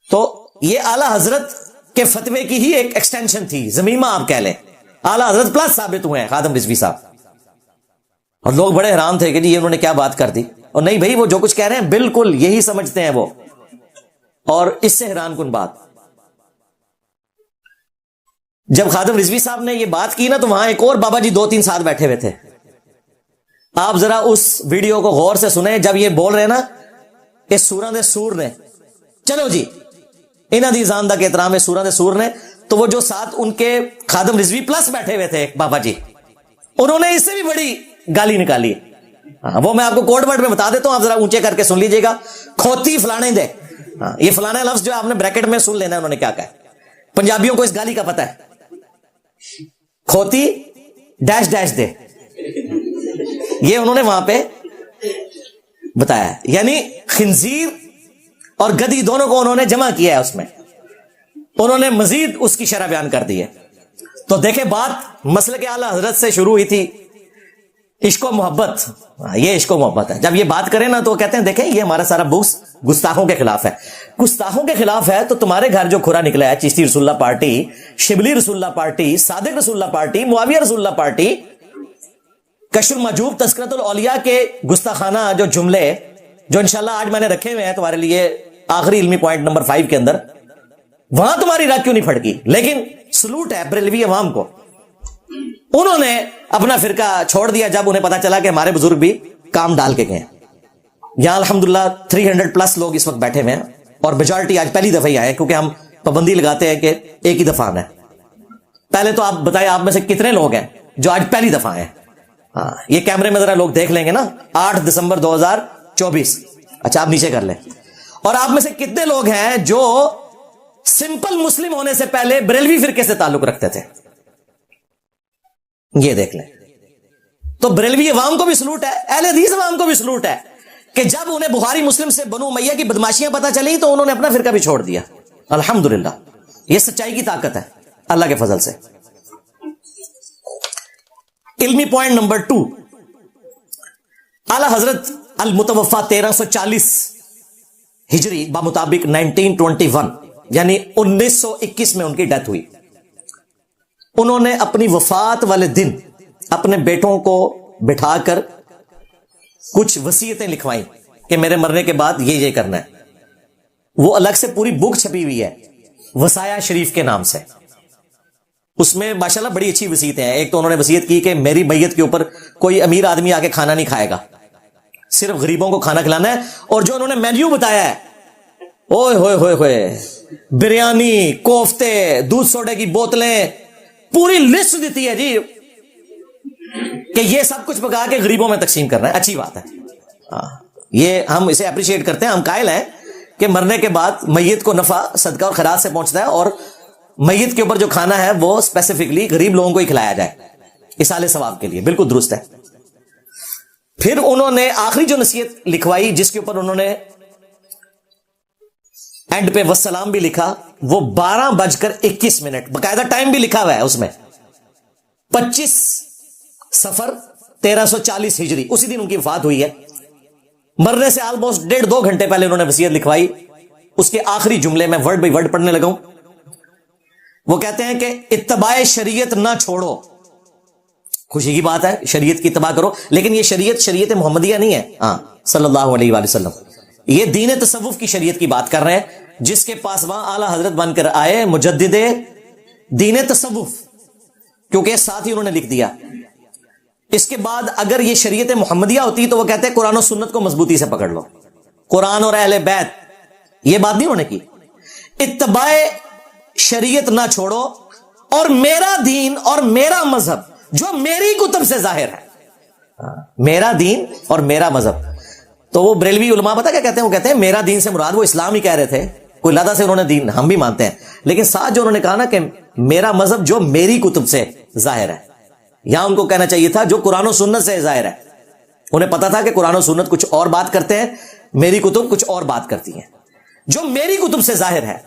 Speaker 1: تو یہ اعلیٰ حضرت کے فتوے کی ہی ایک ایکسٹینشن تھی, زمیمہ آپ کہہ لیں. اعلیٰ حضرت پلس ثابت ہوئے ہیں خادم رضوی صاحب, اور لوگ بڑے حیران تھے کہ جی یہ انہوں نے کیا بات کر دی. اور نہیں بھائی وہ جو کچھ کہہ رہے ہیں بالکل یہی سمجھتے ہیں وہ. اور اس سے حیران کن بات, جب خادم رضوی صاحب نے یہ بات کی نا تو وہاں ایک اور بابا جی 2-3 ساتھ بیٹھے ہوئے تھے. آپ ذرا اس ویڈیو کو غور سے سنیں. جب یہ بول رہے ہیں نا کہ سوراں دے سور نے, چلو جی انہاں دی ذات دا کہ احترام ہے سوراں دے سور نے, تو وہ جو ساتھ ان کے خادم رضوی پلس بیٹھے ہوئے تھے بابا جی, انہوں نے اس سے بھی بڑی گالی نکالی. وہ میں آپ کو کوڈ ورڈ میں بتا دیتا ہوں, آپ ذرا اونچے کر کے سن لیجئے گا. کھوتی فلانے دے, یہ فلانا لفظ جو آپ نے بریکٹ میں سن لینا ہے انہوں نے کیا کہا ہے. پنجابیوں کو اس گالی کا پتہ ہے. کھوتی ڈیش ڈیش دے, یہ انہوں نے وہاں پہ بتایا. یعنی خنزیر اور گدی دونوں کو انہوں نے جمع کیا ہے, اس میں انہوں نے مزید اس کی شرح بیان کر دی ہے. تو دیکھیں بات مسلک اعلیٰ حضرت سے شروع ہوئی تھی, عشق و محبت. یہ عشق و محبت ہے. جب یہ بات کریں نا تو کہتے ہیں دیکھیں یہ ہمارا سارا بکس گستاخوں کے خلاف ہے. گستاخوں کے خلاف ہے تو تمہارے گھر جو کھرا نکلا ہے, چشتی رسول اللہ پارٹی, شبلی رسول اللہ پارٹی, صادق رسول اللہ پارٹی, معاویہ رسول اللہ پارٹی, کشف المحجوب, تذکرۃ الاولیاء کے گستاخانہ جو جملے جو انشاءاللہ آج میں نے رکھے ہوئے ہیں تمہارے لیے آخری علمی پوائنٹ نمبر 5 کے اندر, وہاں تمہاری رگ کیوں نہیں پھڑکی. لیکن سلوٹ ہے بریلوی عوام کو, انہوں نے اپنا فرقہ چھوڑ دیا جب انہیں پتا چلا کہ ہمارے بزرگ بھی کام ڈال کے گئے. یہاں الحمدللہ 300+ لوگ اس وقت بیٹھے ہوئے ہیں, اور میجورٹی آج پہلی دفعہ ہی آئے کیونکہ ہم پابندی لگاتے ہیں کہ ایک ہی دفعہ آنا ہے. پہلے تو آپ بتائیں آپ میں سے کتنے لوگ ہیں جو آج پہلی دفعہ آئے. ہاں یہ کیمرے میں ذرا لوگ دیکھ لیں گے نا, 8 دسمبر 2024. اچھا آپ نیچے کر لیں. اور آپ میں سے کتنے لوگ ہیں جو سمپل مسلم ہونے سے پہلے بریلوی فرقے سے تعلق رکھتے تھے. یہ دیکھ لیں. تو بریلوی عوام کو بھی سلوٹ ہے, اہل حدیث عوام کو بھی سلوٹ ہے کہ جب انہیں بخاری مسلم سے بنو امیہ کی بدماشیاں پتہ چلی تو انہوں نے اپنا فرقہ بھی چھوڑ دیا. الحمدللہ یہ سچائی کی طاقت ہے اللہ کے فضل سے. علمی پوائنٹ نمبر 2, اعلی حضرت المتوفا 1340 ہجری بمطابق 1921 یعنی 1921 میں ان کی ڈیتھ ہوئی. انہوں نے اپنی وفات والے دن اپنے بیٹوں کو بٹھا کر کچھ وصیتیں لکھوائیں کہ میرے مرنے کے بعد یہ کرنا ہے. وہ الگ سے پوری بک چھپی ہوئی ہے وصایا شریف کے نام سے. اس میں ماشاءاللہ بڑی اچھی وصیتیں ہیں. ایک تو انہوں نے وصیت کی کہ میری میت کے اوپر کوئی امیر آدمی آ کے کھانا نہیں کھائے گا, صرف غریبوں کو کھانا کھلانا ہے. اور جو انہوں نے مینیو بتایا ہے, اوئے ہوئے ہوئے ہوئے, بریانی, کوفتے, دودھ سوڈے کی بوتلیں, پوری لسٹ دیتی ہے جی کہ یہ سب کچھ پکا کے غریبوں میں تقسیم کرنا ہے. اچھی بات ہے, یہ ہم اسے اپریشیٹ کرتے ہیں. ہم قائل ہیں کہ مرنے کے بعد میت کو نفع صدقہ اور خیرات سے پہنچتا ہے, اور میت کے اوپر جو کھانا ہے وہ اسپیسیفکلی غریب لوگوں کو ہی کھلایا جائے اصالہ ثواب کے لیے. بالکل درست ہے. پھر انہوں نے آخری جو نصیحت لکھوائی جس کے اوپر انہوں نے اینڈ پہ والسلام بھی لکھا, وہ 12:21 باقاعدہ ٹائم بھی لکھا ہوا ہے اس میں, 25 صفر 1340 ہجری, اسی دن ان کی وفات ہوئی ہے. مرنے سے آلموسٹ 1.5-2 گھنٹے پہلے انہوں نے وصیت لکھوائی. اس کے آخری جملے میں ورڈ بائی ورڈ پڑھنے لگا ہوں. وہ کہتے ہیں کہ اتباع شریعت نہ چھوڑو. خوشی کی بات ہے, شریعت کی اتباع کرو, لیکن یہ شریعت محمدیہ نہیں ہے. ہاں صلی اللہ علیہ وآلہ وسلم, یہ دین تصوف کی شریعت کی بات کر رہے ہیں جس کے پاس وہاں اعلی حضرت بن کر آئے مجدد دین تصوف, کیونکہ ساتھ ہی انہوں نے لکھ دیا. اس کے بعد اگر یہ شریعت محمدیہ ہوتی تو وہ کہتے ہیں قرآن و سنت کو مضبوطی سے پکڑ لو, قرآن اور اہل بیت. یہ بات نہیں انہوں نے کی. اتباع شریعت نہ چھوڑو, اور میرا دین اور میرا مذہب جو میری کتب سے ظاہر ہے, میرا دین اور میرا مذہب. تو وہ بریلوی علماء پتہ کیا کہتے ہیں, وہ کہتے ہیں میرا دین سے مراد وہ اسلام ہی کہہ رہے تھے, کوئی لادہ سے انہوں نے دین ہم بھی مانتے ہیں, لیکن ساتھ جو انہوں نے کہا نا کہ میرا مذہب جو میری کتب سے ظاہر ہے, یہاں ان کو کہنا چاہیے تھا جو قرآن و سنت سے ظاہر ہے. انہیں پتا تھا کہ قرآن و سنت کچھ اور بات کرتے ہیں, میری کتب کچھ اور بات کرتی ہیں. جو میری کتب سے ظاہر ہے,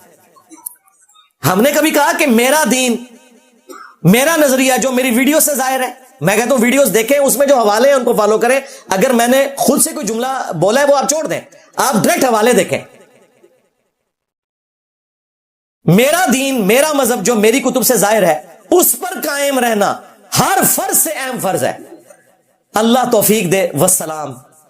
Speaker 1: ہم نے کبھی کہا کہ میرا دین میرا نظریہ جو میری ویڈیو سے ظاہر ہے. میں کہتا ہوں ویڈیوز دیکھیں, اس میں جو حوالے ہیں ان کو فالو کریں. اگر میں نے خود سے کوئی جملہ بولا ہے وہ آپ چھوڑ دیں, آپ ڈائریکٹ حوالے دیکھیں. میرا دین میرا مذہب جو میری کتب سے ظاہر ہے اس پر قائم رہنا ہر فرض سے اہم فرض ہے. اللہ توفیق دے. والسلام.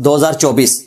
Speaker 1: 2024,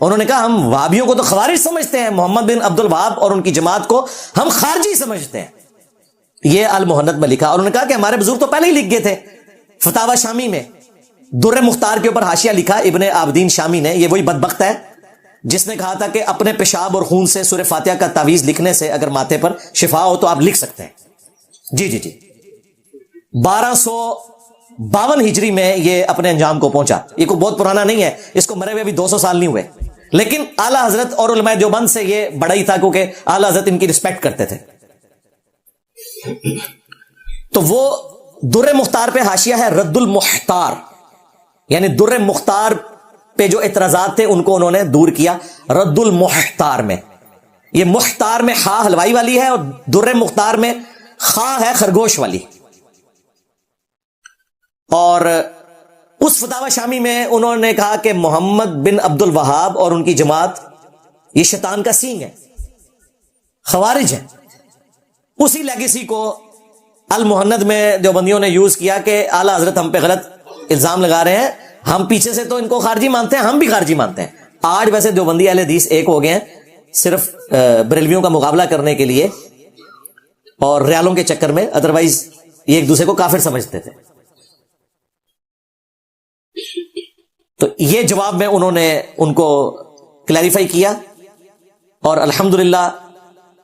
Speaker 1: انہوں نے کہا ہم وہابیوں کو تو خوارج سمجھتے ہیں, محمد بن عبد الوہاب اور ان کی جماعت کو ہم خارجی سمجھتے ہیں. یہ المہند میں لکھا. اور انہوں نے کہا کہ ہمارے بزرگ تو پہلے ہی لکھ گئے تھے. فتاوی شامی میں در مختار کے اوپر حاشیہ لکھا ابن عابدین شامی نے. یہ وہی بدبخت ہے جس نے کہا تھا کہ اپنے پیشاب اور خون سے سورہ فاتحہ کا تعویذ لکھنے سے اگر ماتھے پر شفا ہو تو آپ لکھ سکتے ہیں. جی 1252 ہجری میں یہ اپنے انجام کو پہنچا. یہ کوئی بہت پرانا نہیں ہے, اس کو مرے ہوئے ابھی 200 سال نہیں ہوئے, لیکن اعلی حضرت اور علماء دیوبند سے یہ بڑا ہی تھا کیونکہ اعلی حضرت ان کی رسپیکٹ کرتے تھے. تو وہ در مختار پہ حاشیہ ہے رد المختار, یعنی در مختار پہ جو اعتراضات تھے ان کو انہوں نے دور کیا رد المختار میں. یہ مختار میں خا حلوائی والی ہے اور در مختار میں خا ہے خرگوش والی. اور اس فتاوی شامی میں انہوں نے کہا کہ محمد بن عبد الوہاب اور ان کی جماعت یہ شیطان کا سینگ ہے, خوارج ہے. اسی لیگیسی کو المہند میں دیوبندیوں نے یوز کیا کہ اعلی حضرت ہم پہ غلط الزام لگا رہے ہیں, ہم پیچھے سے تو ان کو خارجی مانتے ہیں, ہم بھی خارجی مانتے ہیں. آج ویسے دیوبندی اہل حدیث ایک ہو گئے ہیں صرف بریلویوں کا مقابلہ کرنے کے لیے اور ریالوں کے چکر میں, ادروائز یہ ایک دوسرے کو کافر سمجھتے تھے. تو یہ جواب میں انہوں نے ان کو کلیریفائی کیا اور الحمدللہ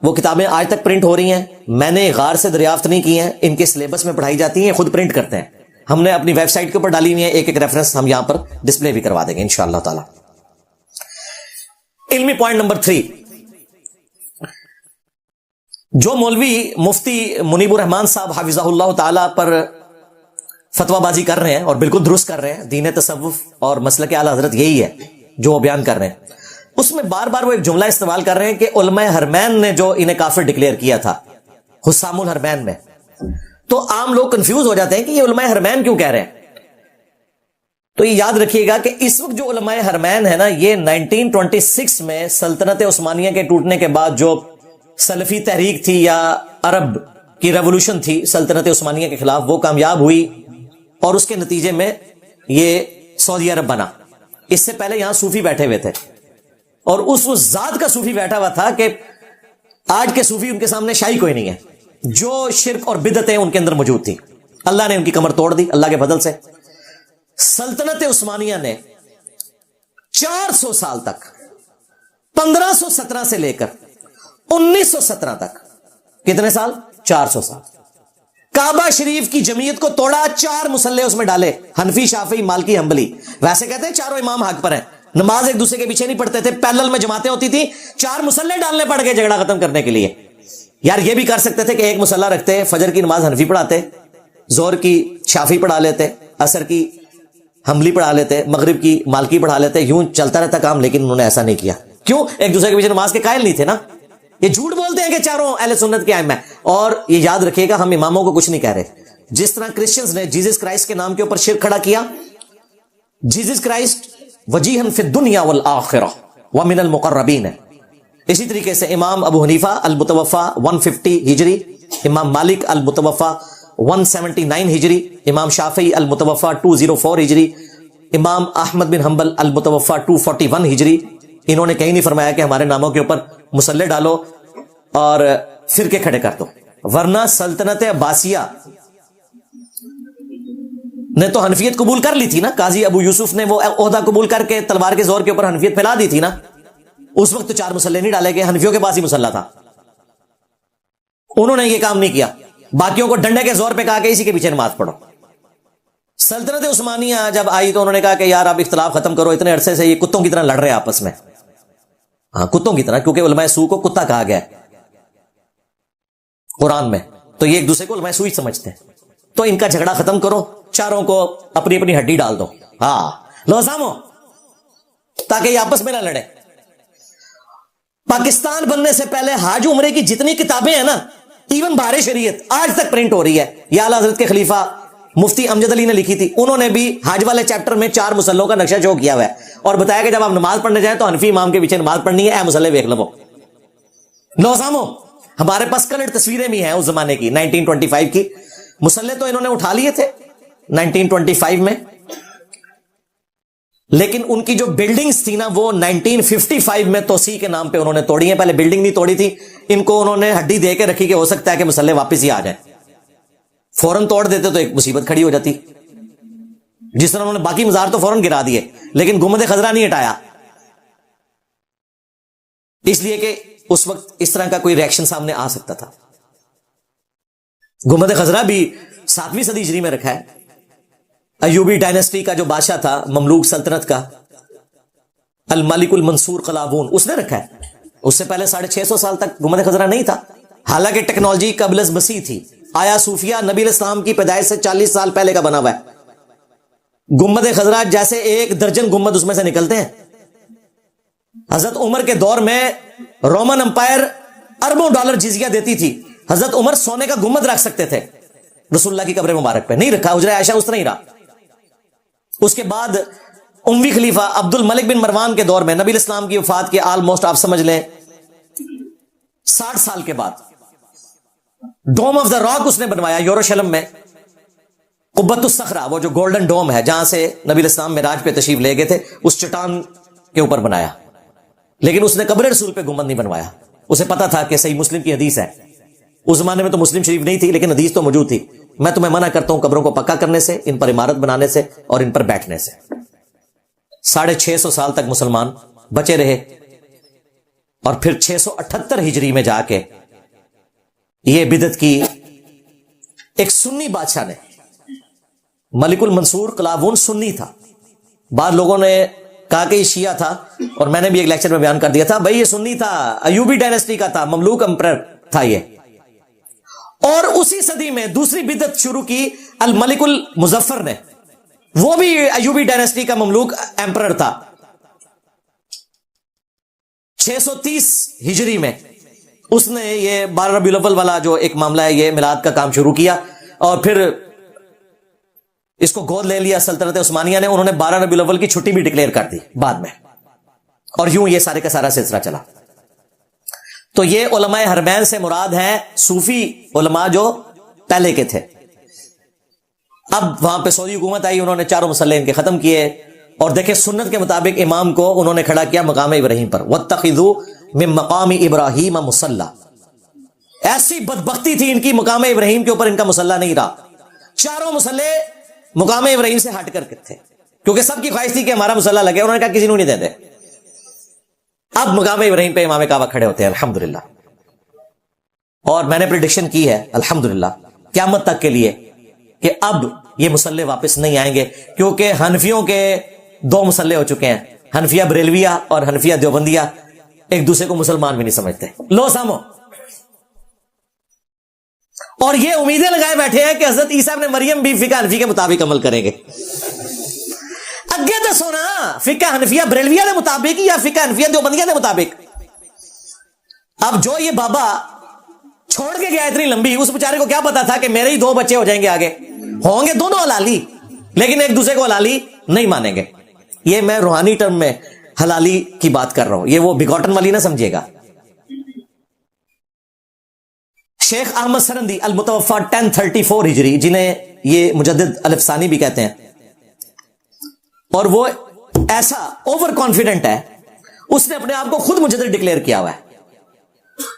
Speaker 1: وہ کتابیں آج تک پرنٹ ہو رہی ہیں. میں نے غار سے دریافت نہیں کی ہیں, ان کے سلیبس میں پڑھائی جاتی ہیں, خود پرنٹ کرتے ہیں. ہم نے اپنی ویب سائٹ کے اوپر ڈالی ہوئی ہیں, ایک ایک ریفرنس ہم یہاں پر ڈسپلے بھی کروا دیں گے انشاءاللہ تعالی. علمی پوائنٹ نمبر 3, جو مولوی مفتی منیب الرحمان صاحب حافظہ اللہ تعالی پر فتویٰ بازی کر رہے ہیں اور بالکل درست کر رہے ہیں, دین تصوف اور مسلک اعلی حضرت یہی ہے جو وہ بیان کر رہے ہیں, اس میں بار بار وہ ایک جملہ استعمال کر رہے ہیں کہ علماء حرمین نے جو انہیں کافر ڈکلیئر کیا تھا حسام الحرمین میں. تو عام لوگ کنفیوز ہو جاتے ہیں کہ یہ علماء حرمین کیوں کہہ رہے ہیں. تو یہ یاد رکھیے گا کہ اس وقت جو علماء حرمین ہے نا, یہ 1926 میں سلطنت عثمانیہ کے ٹوٹنے کے بعد جو سلفی تحریک تھی یا عرب کی ریولوشن تھی سلطنت عثمانیہ کے خلاف, وہ کامیاب ہوئی اور اس کے نتیجے میں یہ سعودی عرب بنا. اس سے پہلے یہاں صوفی بیٹھے ہوئے تھے اور اس ذات کا صوفی بیٹھا ہوا تھا کہ آج کے صوفی ان کے سامنے شاہی کوئی نہیں ہے. جو شرک اور بدعتیں ان کے اندر موجود تھی, اللہ نے ان کی کمر توڑ دی اللہ کے فضل سے. سلطنت عثمانیہ نے 400 سال تک 1517 سے لے کر 1917 تک, کتنے سال؟ 400 سال, کعبہ شریف کی جمعیت کو توڑا, 4 مصلے اس میں ڈالے, حنفی شافعی مالکی حنبلی. ویسے کہتے ہیں چاروں امام حق پر ہیں, نماز ایک دوسرے کے پیچھے نہیں پڑھتے تھے, پیرلل میں جماعتیں ہوتی تھی, 4 مصلے ڈالنے پڑ گئے جھگڑا ختم کرنے کے لیے. یار یہ بھی کر سکتے تھے کہ ایک مصلہ رکھتے, فجر کی نماز حنفی پڑھاتے, ظہر کی شافعی پڑھا لیتے, عصر کی حنبلی پڑھا لیتے, مغرب کی مالکی پڑھا لیتے, یوں چلتا رہتا کام. لیکن انہوں نے ایسا نہیں کیا. کیوں؟ ایک دوسرے کے پیچھے نماز کے قائل نہیں تھے نا. یہ جھوٹ بولتے ہیں کہ چاروں اہل سنت کے ائمہ ہیں. اور یہ یاد رکھیے گا, ہم اماموں کو کچھ نہیں کہہ رہے. جس طرح کرسچنز نے جیزس کرائسٹ کے نام کے اوپر شرک کھڑا کیا, جیزس کرائسٹ وجیہن فی الدنیا والآخرہ ومن المقربین ہے. اسی طریقے سے امام ابو حنیفہ المتوفا 150 ہجری, امام مالک المتوفا 179 ہجری, امام شافعی المتوفا 204 ہجری, امام احمد بن حنبل المتوفا 241 ہجری. انہوں نے کہیں نہیں فرمایا کہ ہمارے ناموں کے اوپر مصلے ڈالو اور فرقے کھڑے کر دو. ورنہ سلطنت عباسیہ نے تو حنفیت قبول کر لی تھی نا. قاضی ابو یوسف نے وہ عہدہ قبول کر کے تلوار کے زور کے اوپر حنفیت پھیلا دی تھی نا. اس وقت تو 4 مصلے نہیں ڈالے گئے, حنفیوں کے پاس ہی مصلہ تھا. انہوں نے یہ کام نہیں کیا, باقیوں کو ڈنڈے کے زور پہ کہا کہ اسی کے پیچھے نماز پڑھو. سلطنت عثمانیہ جب آئی تو انہوں نے کہا کہ یار آپ اختلاف ختم کرو, اتنے عرصے سے یہ کتوں کی طرح لڑ رہے ہیں آپس میں. ہاں کتوں کی طرح, کیونکہ علماء سو کو کتا کہا گیا ہے قرآن میں, تو یہ ایک دوسرے کو علماء سو ہی سمجھتے ہیں. تو ان کا جھگڑا ختم کرو, چاروں کو اپنی اپنی ہڈی ڈال دو, ہاں لو سامو, تاکہ یہ آپس میں نہ لڑے. پاکستان بننے سے پہلے حاج عمرے کی جتنی کتابیں ہیں نا, ایون بہار شریعت آج تک پرنٹ ہو رہی ہے. یہ اعلیٰ حضرت کے خلیفہ مفتی امجد علی نے لکھی تھی. انہوں نے بھی حاج والے چیپٹر میں 4 مصلوں کا نقشہ شو کیا ہوا ہے اور بتایا کہ جب آپ نماز پڑھنے جائیں تو حنفی امام کے پیچھے نماز پڑھنی ہے, اے مصلے دیکھ لو. لو سامو, ہمارے پاس کلر تصویریں بھی ہیں اس زمانے کی 1925 کی. مصلے تو انہوں نے اٹھا لیے تھے 1925 میں, لیکن ان کی جو بلڈنگز تھی نا وہ 1955 میں توسیع کے نام پہ انہوں نے توڑی ہیں. پہلے بلڈنگ نہیں توڑی تھی, ان کو انہوں نے ہڈی دے کے رکھی کہ ہو سکتا ہے کہ مسلح واپس ہی آ جائیں. فوراً توڑ دیتے تو ایک مصیبت کھڑی ہو جاتی. جس طرح انہوں نے باقی مزار تو فوراً گرا دیے, لیکن گنبد خضرا نہیں ہٹایا, اس لیے کہ اس وقت اس طرح کا کوئی ریئیکشن سامنے آ سکتا تھا. گنبد خضرا بھی 7ویں صدی ہجری میں رکھا ہے. ایوبی ڈائنسٹی کا جو بادشاہ تھا مملوک سلطنت کا, الملک المنصور قلاوون, اس نے رکھا ہے. اس سے پہلے 650 سال تک گنبد خضرا نہیں تھا, حالانکہ ٹیکنالوجی قبل از مسیح تھی. آیا صوفیہ نبی علیہ السلام کی پیدائش سے 40 سال پہلے کا بنا ہوا ہے. گنبد خضرا جیسے 1 درجن گنبد اس میں سے نکلتے ہیں. حضرت عمر کے دور میں رومن امپائر اربوں ڈالر جزیہ دیتی تھی. حضرت عمر سونے کا گنبد رکھ سکتے تھے رسول اللہ کی قبر مبارک پہ, نہیں رکھا. حجرہ عائشہ اس طرح ہی رہا. اس کے بعد اموی خلیفہ عبد الملک بن مروان کے دور میں نبی الاسلام کی وفات کے آلموسٹ آپ سمجھ لیں 60 سال کے بعد ڈوم آف دا راک اس نے بنوایا یروشلم میں. قبۃ الصخرہ, وہ جو گولڈن ڈوم ہے جہاں سے نبی الاسلام معراج پہ تشریف لے گئے تھے, اس چٹان کے اوپر بنایا. لیکن اس نے قبر رسول پہ گنبد نہیں بنوایا. اسے پتا تھا کہ صحیح مسلم کی حدیث ہے. اس زمانے میں تو مسلم شریف نہیں تھی, لیکن حدیث تو موجود تھی. میں تمہیں منع کرتا ہوں قبروں کو پکا کرنے سے, ان پر عمارت بنانے سے اور ان پر بیٹھنے سے. 650 سال تک مسلمان بچے رہے, اور پھر 678 ہجری میں جا کے یہ بدعت کی ایک سنی بادشاہ نے, ملک المنصور قلاوون سنی تھا. بعض لوگوں نے کہا کہ یہ شیعہ تھا, اور میں نے بھی ایک لیکچر میں بیان کر دیا تھا بھائی یہ سنی تھا, ایوبی ڈائنسٹی کا تھا, مملوک امپرر تھا یہ. اور اسی صدی میں دوسری بدعت شروع کی الملک المظفر نے, وہ بھی ایوبی ڈائنسٹی کا مملوک امپرر تھا. 630 ہجری میں اس نے یہ 12 ربیع الاول والا جو ایک معاملہ ہے, یہ میلاد کا کام شروع کیا, اور پھر اس کو گود لے لیا سلطنت عثمانیہ نے. انہوں نے 12 ربیع الاول کی چھٹی بھی ڈکلیئر کر دی بعد میں, اور یوں یہ سارے کا سارا سلسلہ چلا. تو یہ علماء حرمین سے مراد ہیں صوفی علماء جو پہلے کے تھے. اب وہاں پہ سعودی حکومت آئی, انہوں نے چاروں مسلح ان کے ختم کیے, اور دیکھیں سنت کے مطابق امام کو انہوں نے کھڑا کیا مقام ابراہیم پر. وَاتَّخِذُوا مِن مَقَامِ إِبْرَاهِيمَ مُصَلَّى. ایسی بدبختی تھی ان کی, مقام ابراہیم کے اوپر ان کا مصلی نہیں رہا. چاروں مسلح مقام ابراہیم سے ہٹ کر کے تھے, کیونکہ سب کی خواہش تھی کہ ہمارا مصلی لگے. انہوں نے کہا کسی کو نہیں دے دے. اب مقام ابراہیم پہ امام کعبہ کھڑے ہوتے ہیں الحمدللہ. اور میں نے پریڈکشن کی ہے الحمدللہ قیامت تک کے لیے کہ اب یہ مصلی واپس نہیں آئیں گے, کیونکہ حنفیوں کے 2 مصلی ہو چکے ہیں, حنفیہ بریلویہ اور حنفیہ دیوبندیہ, ایک دوسرے کو مسلمان بھی نہیں سمجھتے. لو سامو, اور یہ امیدیں لگائے بیٹھے ہیں کہ حضرت عیسیٰ ابن مریم بھی فقہ حنفی کے مطابق عمل کریں گے. اگے تو سونا فقہ حنفیہ بریلویہ کے مطابق یا فقہ حنفیہ دیوبندیہ کے مطابق. اب جو یہ بابا چھوڑ کے گیا اتنی لمبی, اس بیچارے کو کیا پتا تھا کہ میرے ہی 2 بچے ہو جائیں گے, آگے ہوں گے دونوں حلالی, لیکن ایک دوسرے کو حلالی نہیں مانیں گے. یہ میں روحانی ٹرم میں حلالی کی بات کر رہا ہوں, یہ وہ بگوٹن والی نہ سمجھیے گا. شیخ احمد سرندی المتوفا 1034 ہجری, جنہیں یہ مجدد الف ثانی بھی کہتے ہیں, اور وہ ایسا اوور کانفیڈنٹ ہے, اس نے اپنے آپ کو خود مجدد ڈکلیئر کیا ہوا ہے,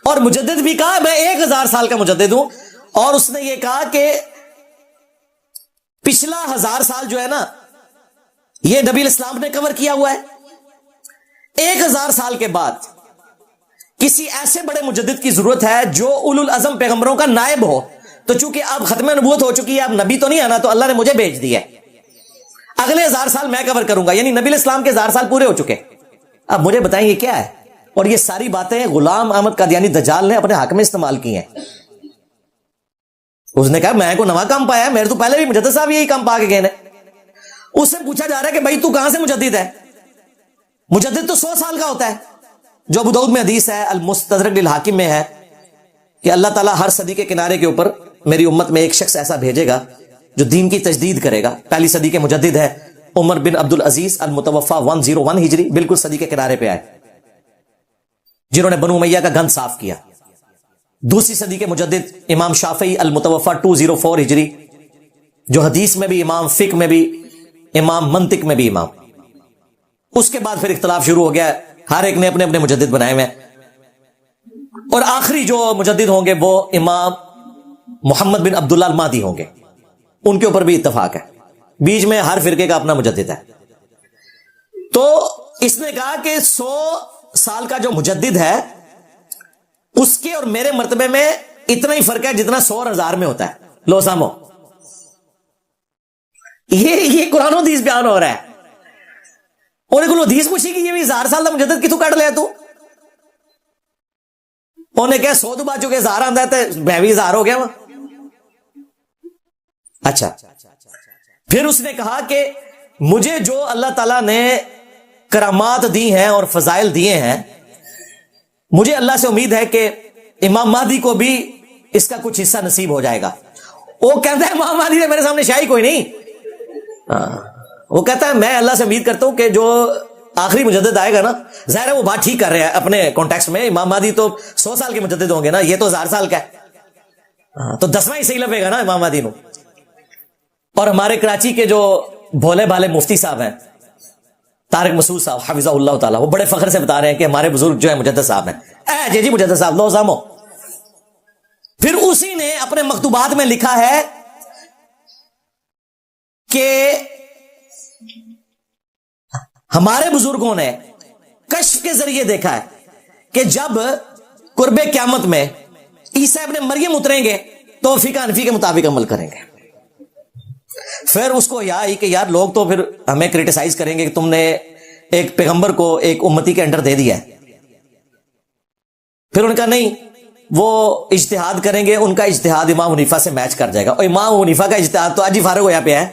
Speaker 1: اور مجدد بھی کہا میں 1000 سال کا مجدد ہوں. اور اس نے یہ کہا کہ پچھلا 1000 سال جو ہے نا یہ نبی الاسلام نے کور کیا ہوا ہے. 1000 سال کے بعد کسی ایسے بڑے مجدد کی ضرورت ہے جو اولو العزم پیغمبروں کا نائب ہو. تو چونکہ اب ختم نبوت ہو چکی ہے, اب نبی تو نہیں آنا, تو اللہ نے مجھے بھیج دیا ہے, اگلے 1000 سال میں کور کروں گا. یعنی نبی الاسلام کے 1000 سال پورے ہو چکے. اب مجھے بتائیں یہ کیا ہے؟ اور یہ ساری باتیں غلام احمد قادیانی دجال نے اپنے حق میں استعمال کی ہیں. اس نے کہا میں کو نواں کام پایا ہے, میرے تو پہلے بھی مجدد صاحب یہی کام پا کے گئے نے. اس سے پوچھا جا رہا ہے کہ بھائی تو کہاں سے مجدد ہے؟ مجدد تو 100 سال کا ہوتا ہے, جو ابو داؤد میں حدیث ہے المستدرک للحاکم میں ہے کہ اللہ تعالیٰ ہر صدی کے کنارے کے اوپر میری امت میں ایک شخص ایسا بھیجے گا جو دین کی تجدید کرے گا. پہلی صدی کے مجدد ہے عمر بن عبد العزیز المتوفا 101 ہجری, بالکل صدی کے کنارے پہ آئے, جنہوں نے بنو امیہ کا گند صاف کیا. دوسری صدی کے مجدد امام شافعی المتوفا 204 ہجری, جو حدیث میں بھی امام, فقہ میں بھی امام, منطق میں بھی امام. اس کے بعد پھر اختلاف شروع ہو گیا, ہر ایک نے اپنے اپنے مجدد بنائے ہوئے ہیں, اور آخری جو مجدد ہوں گے وہ امام محمد بن عبداللہ المہدی ہوں گے, ان کے اوپر بھی اتفاق ہے, بیچ میں ہر فرقے کا اپنا مجدد ہے. تو اس نے کہا کہ 100 سال کا جو مجدد ہے اس کے اور میرے مرتبے میں اتنا ہی فرق ہے جتنا 100 اور 1000 میں ہوتا ہے. لو سامو, یہ قرآن و حدیث بیان ہو رہا ہے. انہیں کو حدیث پوچھی کہ یہ بھی 1000 سال کا مجدد کتوں کٹ لیا تو انہیں کہا 100 تو بات چکے 1000 آتا ہے تو میں بھی 1000 ہو گیا وہاں. اچھا, پھر اس نے کہا کہ مجھے جو اللہ تعالیٰ نے کرامات دی ہیں اور فضائل دیے ہیں, مجھے اللہ سے امید ہے کہ امام مہدی کو بھی اس کا کچھ حصہ نصیب ہو جائے گا. وہ کہتا ہے امام مہدی نے میرے سامنے شاہی کوئی نہیں. وہ کہتا ہے میں اللہ سے امید کرتا ہوں کہ جو آخری مجدد آئے گا نا, ظاہر ہے وہ بات ٹھیک کر رہے ہیں اپنے کانٹیکسٹ میں, امام مہدی تو 100 سال کے مجدد ہوں گے نا, یہ تو 1000 سال کا ہے, تو 10واں ہی صحیح لگے گا نا امام مہدی نو. اور ہمارے کراچی کے جو بھولے بھالے مفتی صاحب ہیں طارق مسعود صاحب حفظہ اللہ تعالیٰ, وہ بڑے فخر سے بتا رہے ہیں کہ ہمارے بزرگ جو ہے مجدد صاحب ہیں. جی مجدد صاحب لو سامو. پھر اسی نے اپنے مکتوبات میں لکھا ہے کہ ہمارے بزرگوں نے کشف کے ذریعے دیکھا ہے کہ جب قرب قیامت میں عیسیٰ ابن مریم اتریں گے تو فقہ حنفی کے مطابق عمل کریں گے. پھر اس کو کہ یار لوگ تو پھر ہمیں کرٹیسائز کریں گے کہ تم نے ایک پیغمبر کو ایک امتی کے انڈر دے دیا ہے. پھر ان کا نہیں, وہ اجتہاد کریں گے, ان کا اجتہاد امام حنیفہ سے میچ کر جائے گا. اور امام حنیفہ کا اجتہاد تو آج ہی فارغ ہوا پہ ہے,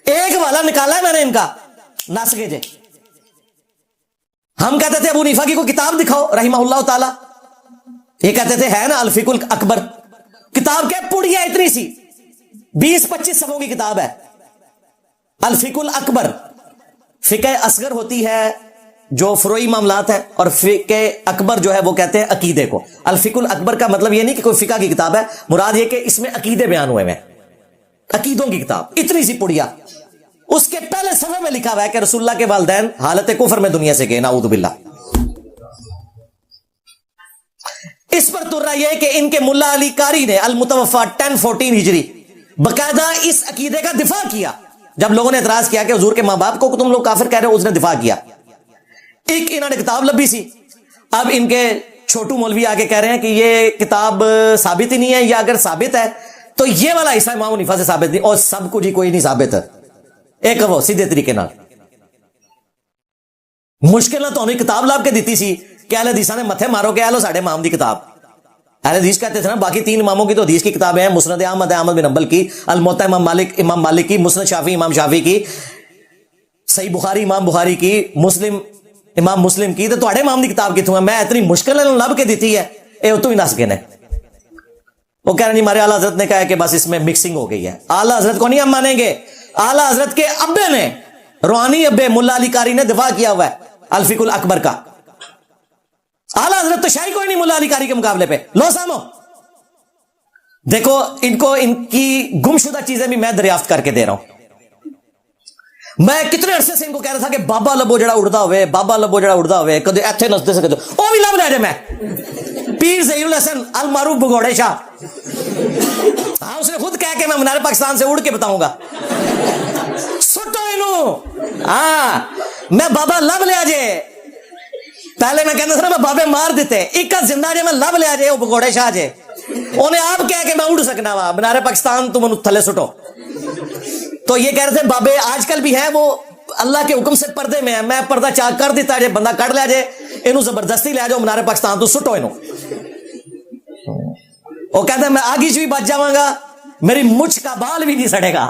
Speaker 1: ایک والا نکالا ہے میں نے ان کا نس کے جے. ہم کہتے تھے ابو حنیفہ کی کوئی کتاب دکھاؤ رحمہ اللہ تعالی, یہ کہتے تھے ہے نا الفقہ الاکبر, کتاب کیا پڑیا اتنی سی 20-25 صفحوں کی کتاب ہے الفقہ الاکبر. فقہ اصغر ہوتی ہے جو فروعی معاملات ہے, اور فقہ اکبر جو ہے وہ کہتے ہیں عقیدے کو. الفقہ الاکبر کا مطلب یہ نہیں کہ کوئی فقہ کی کتاب ہے, مراد یہ کہ اس میں عقیدے بیان ہوئے ہیں, عقیدوں کی کتاب اتنی سی پڑیا. اس کے پہلے صفحے میں لکھا ہوا ہے کہ رسول اللہ کے والدین حالت کفر میں دنیا سے گئے, نعوذ باللہ. اس پر ترا یہ کہ ان کے ملا علی قاری نے المتوفا 1014 ہجری باقاعدہ اس عقیدے کا دفاع کیا. جب لوگوں نے اعتراض کیا کہ حضور کے ماں باپ کو تم لوگ کافر کہہ رہے ہو, اس نے دفاع کیا. ایک انہوں نے کتاب لبی سی, اب ان کے چھوٹو مولوی آگے کہہ رہے ہیں کہ یہ کتاب ثابت ہی نہیں ہے, یا اگر ثابت ہے تو یہ والا حصہ امام حنیفہ سے ثابت نہیں, اور سب کچھ ہی کوئی نہیں ثابت ہے. ایک وہ سیدھے طریقے نال مشکل نہ تو ہمیں کتاب لاب کے دیتی سی کہ اہل حدیثاں نے متھے مارو کہ اہلو ساڑھے امام دی کتاب. اہل حدیث کہتے تھے نا باقی 3 اماموں کی تو حدیث کی کتابیں ہیں, مسند احمد احمد بن حنبل کی, الموطا امام مالک کی, مسند شافعی امام شافعی کی, صحیح بخاری امام بخاری کی, مسلم امام مسلم کی, تو تواڈے امام دی کتاب کتوں ہے؟ میں اتنی مشکل لب کے دیتی ہے, اے تو ہی نس گئے نے. وہ کہہ رہے نہیں, ہمارے اعلیٰ حضرت نے کہا ہے کہ بس اس میں مکسنگ ہو گئی ہے. اعلیٰ حضرت کو نہیں ہم مانیں گے, اعلیٰ حضرت کے ابے نے, روحانی ابے ملا علی قاری نے دفاع کیا ہوا ہے الفقہ الاکبر کا. اعلیٰ حضرت تو شاہی کوئی نہیں ملا علی قاری کے مقابلے پہ. لو سامو, دیکھو ان کو ان کی گمشدہ چیزیں بھی میں دریافت کر کے دے رہا ہوں. میں کتنے عرصے سے ان کو کہہ رہا تھا کہ بابا لبو جڑا اڑتا ہوئے, بابا لبو جڑا اڑتا ہوئے, کدے ایتھے نسدے سے کدے او بھی لب لے جے. میں پیر ظہیر الحسن المعروف بگوڑے شاہ, ہاں اس نے خود کہا کہ میں منار پاکستان سے اڑ کے بتاؤں گا. سٹو انو, ہاں میں بابا لب لیا جے. پہلے میں کہنا تھا نا میں بابے مار دیتے, ایک زندہ جے میں لب لیا جے, وہ بگوڑے شاہ جے. انہیں آپ کہہ کہ میں اڑ سکنا وا منار پاکستان, تم انو تھلے سٹو. تو یہ کہہ رہے تھے بابے آج کل بھی ہیں وہ اللہ کے حکم سے پردے میں ہیں, میں پردہ چاک کر دیتا جے, بندہ کٹ لیا جے, انو زبردستی لے جاؤ منار پاکستان تو سٹو انو. وہ کہتا ہے میں آگی سے بھی بچ جاؤں گا, میری مچھ کا بال بھی نہیں سڑے گا.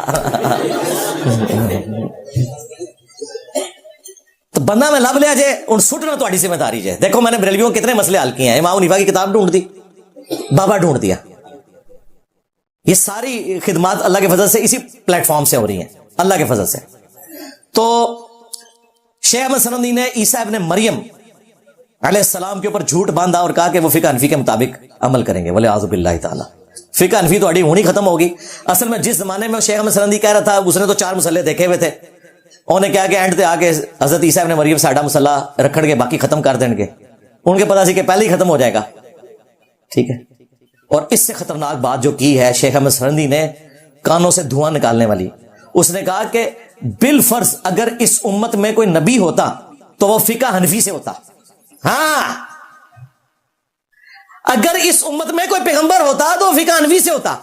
Speaker 1: تو بندہ میں لب لیا جائے ان سٹنا تہاڈی ذمہ داری جائے. دیکھو میں نے بریلویوں کے کتنے مسئلے حل کیے ہیں. امام حنیفہ کی کتاب ڈھونڈ دی, بابا ڈھونڈ دیا. یہ ساری خدمات اللہ کے فضل سے اسی پلیٹ فارم سے ہو رہی ہیں, اللہ کے فضل سے. تو شیخ احمد سنندی نے عیسیٰ ابن مریم علیہ السلام کے اوپر جھوٹ باندھا اور کہا کہ وہ فقہ حنفی کے مطابق عمل کریں گے. ولیعوذ باللہ تعالی. فقہ حنفی تو اڑی ہونی ختم ہوگی. اصل میں جس زمانے میں شیخ احمد سنندی کہہ رہا تھا, اس نے تو 4 مسئلے دیکھے ہوئے تھے, انہیں کیا کہ اینڈ تے آ کے حضرت عیسیٰ ابن مریم ساڈا مسئلہ رکھن کے باقی ختم کر دیں گے, ان کے پتا سی کہ پہلے ہی ختم ہو جائے گا. ٹھیک ہے. اور اس سے خطرناک بات جو کی ہے شیخ احمد سرندی نے, کانوں سے دھواں نکالنے والی, اس نے کہا کہ بالفرض اگر اس امت میں کوئی نبی ہوتا تو وہ فقہ حنفی سے ہوتا. ہاں, اگر اس امت میں کوئی پیغمبر ہوتا تو وہ فقہ حنفی سے ہوتا.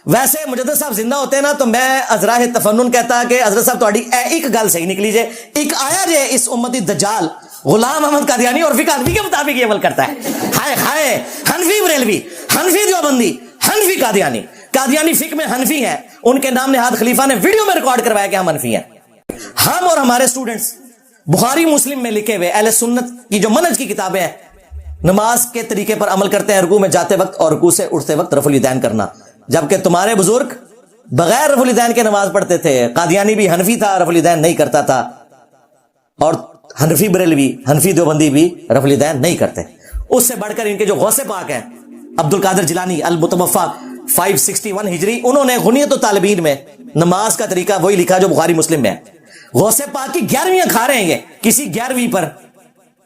Speaker 1: ویسے مجدد صاحب زندہ ہوتے ہیں نا تو میں ازراہ تفنن کہتا کہ حضرت صاحب تہاڈی ایک گل صحیح نکلی جے, ایک آیا جے اس امتی دجال غلام احمد قادیانی اور فقہ حنفی کے مطابق یہ عمل کرتا ہے. ہائے ہائے, حنفی بریلوی, حنفی دیوبندی, حنفی قادیانی. قادیانی فقہ میں حنفی ہیں, ان کے نام نہاد خلیفہ نے ویڈیو میں ریکارڈ کروایا کہ ہم حنفی ہیں. ہم اور ہمارے سٹوڈنٹس بخاری مسلم میں لکھے ہوئے اہل سنت کی جو منہج کی کتابیں ہیں, نماز کے طریقے پر عمل کرتے ہیں, رکوع میں جاتے وقت اور رکوع سے اٹھتے وقت رفع الیدین کرنا, جبکہ تمہارے بزرگ بغیر رفع الیدین کے نماز پڑھتے تھے. قادیانی بھی حنفی تھا, رفع الیدین نہیں کرتا تھا, اور حنفی بریلوی, حنفی دیوبندی بھی رفع الیدین نہیں کرتے. اس سے بڑھ کر ان کے جو غوث پاک ہیں عبد القادر جیلانی المتوفی 561 ہجری, انہوں نے غنیت الطالبین میں نماز کا طریقہ وہی لکھا جو بخاری مسلم میں ہے. غوث پاک کی 11ویں کھا رہے ہیں یہ, کسی 11ویں پر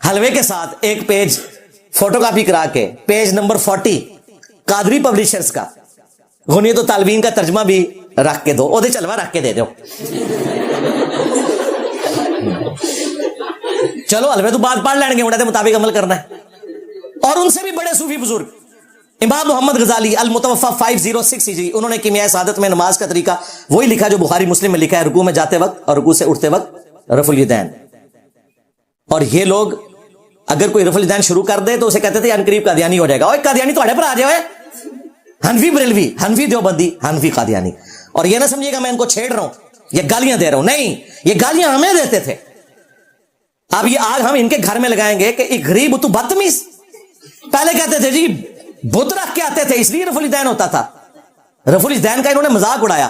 Speaker 1: حلوے کے ساتھ ایک پیج فوٹو کاپی کرا کے, پیج نمبر 40 قادری پبلشرز کا, غنیت الطالبین کا ترجمہ بھی رکھ کے دو, او دے چلوا رکھ کے دے دو. چلو حلوے تو بعد پڑھ لیں گے, انہیں مطابق عمل کرنا ہے. اور ان سے بھی بڑے صوفی بزرگ امام محمد غزالی المتوفی 506 ہجری, انہوں نے کیمیائے سعادت میں نماز کا طریقہ وہی لکھا جو بخاری مسلم میں لکھا ہے, رکوع میں جاتے وقت اور رکوع سے اٹھتے وقت رفع الیدین. اور یہ لوگ اگر کوئی رفع الیدین شروع کر دے تو اسے کہتے تھے ان قریب قادیانی ہو جائے گا. اور قادیانی تھوڑے پر آ جائے, حنفی بریلوی, حنفی دیوبندی, حنفی قادیانی. اور یہ نہ سمجھیے گا میں ان کو چھیڑ رہا ہوں, یہ گالیاں دے رہا ہوں, نہیں, یہ گالیاں ہمیں دیتے تھے. اب یہ آگ ہم ان کے گھر میں لگائیں گے کہ ایک غریب تو بدتمیز. پہلے کہتے تھے جی بت رکھ کے آتے تھے اس لیے رفع الیدین ہوتا تھا, رفع الیدین کا انہوں نے مذاق اڑایا.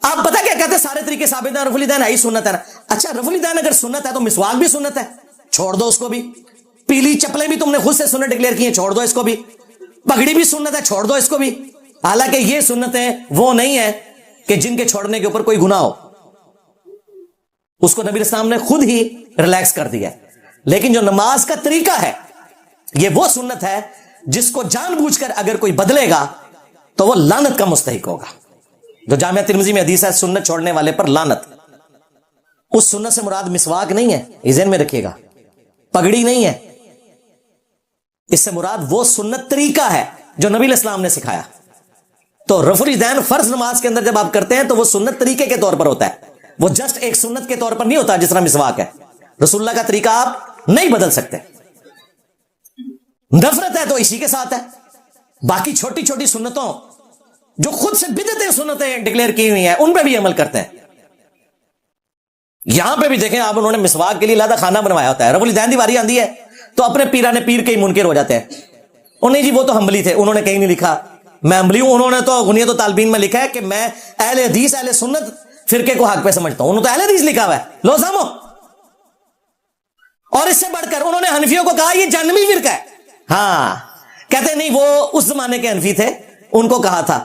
Speaker 1: آپ پتہ کیا کہتے ہیں, سارے طریقے ثابت ہیں, رفع الیدین ہے ہی سنت ہے نا. اچھا رفع الیدین اگر سنت ہے تو مسواک بھی سنت ہے, چھوڑ دو اس کو بھی. پیلی چپلیں بھی تم نے خود سے سنت ڈکلیئر کی ہیں, چھوڑ دو اس کو بھی. پگڑی بھی سنت ہے, چھوڑ دو اس کو بھی. حالانکہ یہ سنتیں وہ نہیں ہے کہ جن کے چھوڑنے کے اوپر کوئی گناہ ہو, اس کو نبی اسلام نے خود ہی ریلیکس کر دیا. لیکن جو نماز کا طریقہ ہے یہ وہ سنت ہے جس کو جان بوجھ کر اگر کوئی بدلے گا تو وہ لعنت کا مستحق ہوگا. جو جامعہ ترمذی میں حدیث ہے سنت چھوڑنے والے پر لعنت. اس سنت سے مراد مسواک نہیں ہے, یہ ذہن میں رکھیے گا, پگڑی نہیں ہے, اس سے مراد وہ سنت طریقہ ہے جو نبی اسلام نے سکھایا. تو رفع الیدین فرض نماز کے اندر جب آپ کرتے ہیں تو وہ سنت طریقے کے طور پر ہوتا ہے, وہ جسٹ ایک سنت کے طور پر نہیں ہوتا. جس طرح مسواک ہے, رسول اللہ کا طریقہ آپ نہیں بدل سکتے. نفرت ہے تو اسی کے ساتھ ہے. باقی چھوٹی چھوٹی سنتوں جو خود سے بدعتیں سنتیں ڈکلیئر کی ہوئی ہیں ان پہ بھی عمل کرتے ہیں. یہاں پہ بھی دیکھیں آپ, انہوں نے مسواک کے لیے علیحدہ خانہ بنوایا ہوتا ہے. رفع الیدین دی باری آندی ہے تو اپنے پیرانے پیر کے ہی منکر ہو جاتے ہیں. انہیں جی وہ تو حنبلی تھے, انہوں نے کہیں نہیں لکھا میں حنبلی ہوں. انہوں نے تو غنیت الطالبین میں لکھا ہے کہ میں اہل حدیث اہل سنت فرقے کو حق پہ سمجھتا ہوں. انہوں نے تو اہل حدیث لکھا ہوا ہے, لو سامو. اور اس سے بڑھ کر انہوں نے حنفیوں کو کہا یہ جہنمی فرقہ ہے. ہاں کہتے نہیں وہ اس زمانے کے حنفی تھے, ان کو کہا تھا.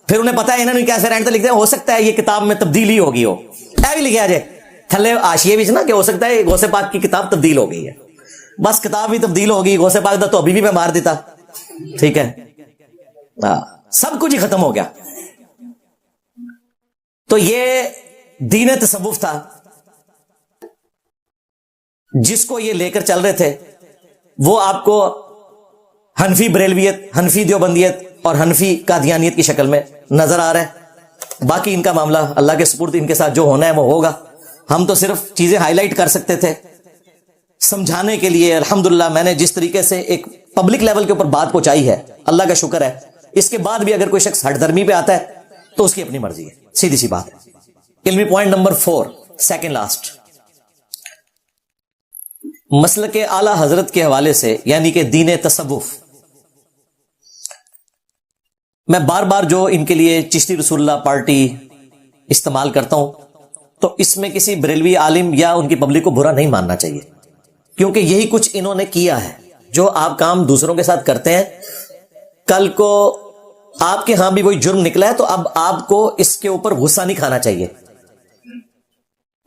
Speaker 1: پھر انہیں پتا ہے انہوں نے کیسے رینٹ لکھتے ہیں, ہو سکتا ہے یہ کتاب میں تبدیلی ہوگی ہو, اے بھی لکھا جائے تھلے آشیے بھی نا کہ ہو سکتا ہے غوث پاک کی کتاب تبدیل ہو گئی ہے. بس کتاب بھی تبدیل ہوگی, غوث پاک دا تو ابھی بھی میں مار دیتا. ٹھیک ہے, سب کچھ ہی ختم ہو گیا. تو یہ دین تصوف تھا جس کو یہ لے کر چل رہے تھے. وہ آپ کو حنفی بریلویت, حنفی دیوبندیت اور حنفی قادیانیت کی شکل میں نظر آ رہا ہے. باقی ان کا معاملہ اللہ کے سپرد, ان کے ساتھ جو ہونا ہے وہ ہوگا. ہم تو صرف چیزیں ہائی لائٹ کر سکتے تھے سمجھانے کے لیے. الحمدللہ میں نے جس طریقے سے ایک پبلک لیول کے اوپر بات پہنچائی ہے, اللہ کا شکر ہے. اس کے بعد بھی اگر کوئی شخص ہٹ درمی پہ آتا ہے تو اس کی اپنی مرضی ہے, سیدھی سی بات ہے. علمی پوائنٹ نمبر 4, سیکنڈ لاسٹ, مسلک اعلی حضرت کے حوالے سے یعنی کہ دین تصوف. میں بار بار جو ان کے لیے چشتی رسول اللہ پارٹی استعمال کرتا ہوں تو اس میں کسی بریلوی عالم یا ان کی پبلک کو برا نہیں ماننا چاہیے, کیونکہ یہی کچھ انہوں نے کیا ہے. جو آپ کام دوسروں کے ساتھ کرتے ہیں, کل کو آپ کے ہاں بھی وہی جرم نکلا ہے تو اب آپ کو اس کے اوپر غصہ نہیں کھانا چاہیے.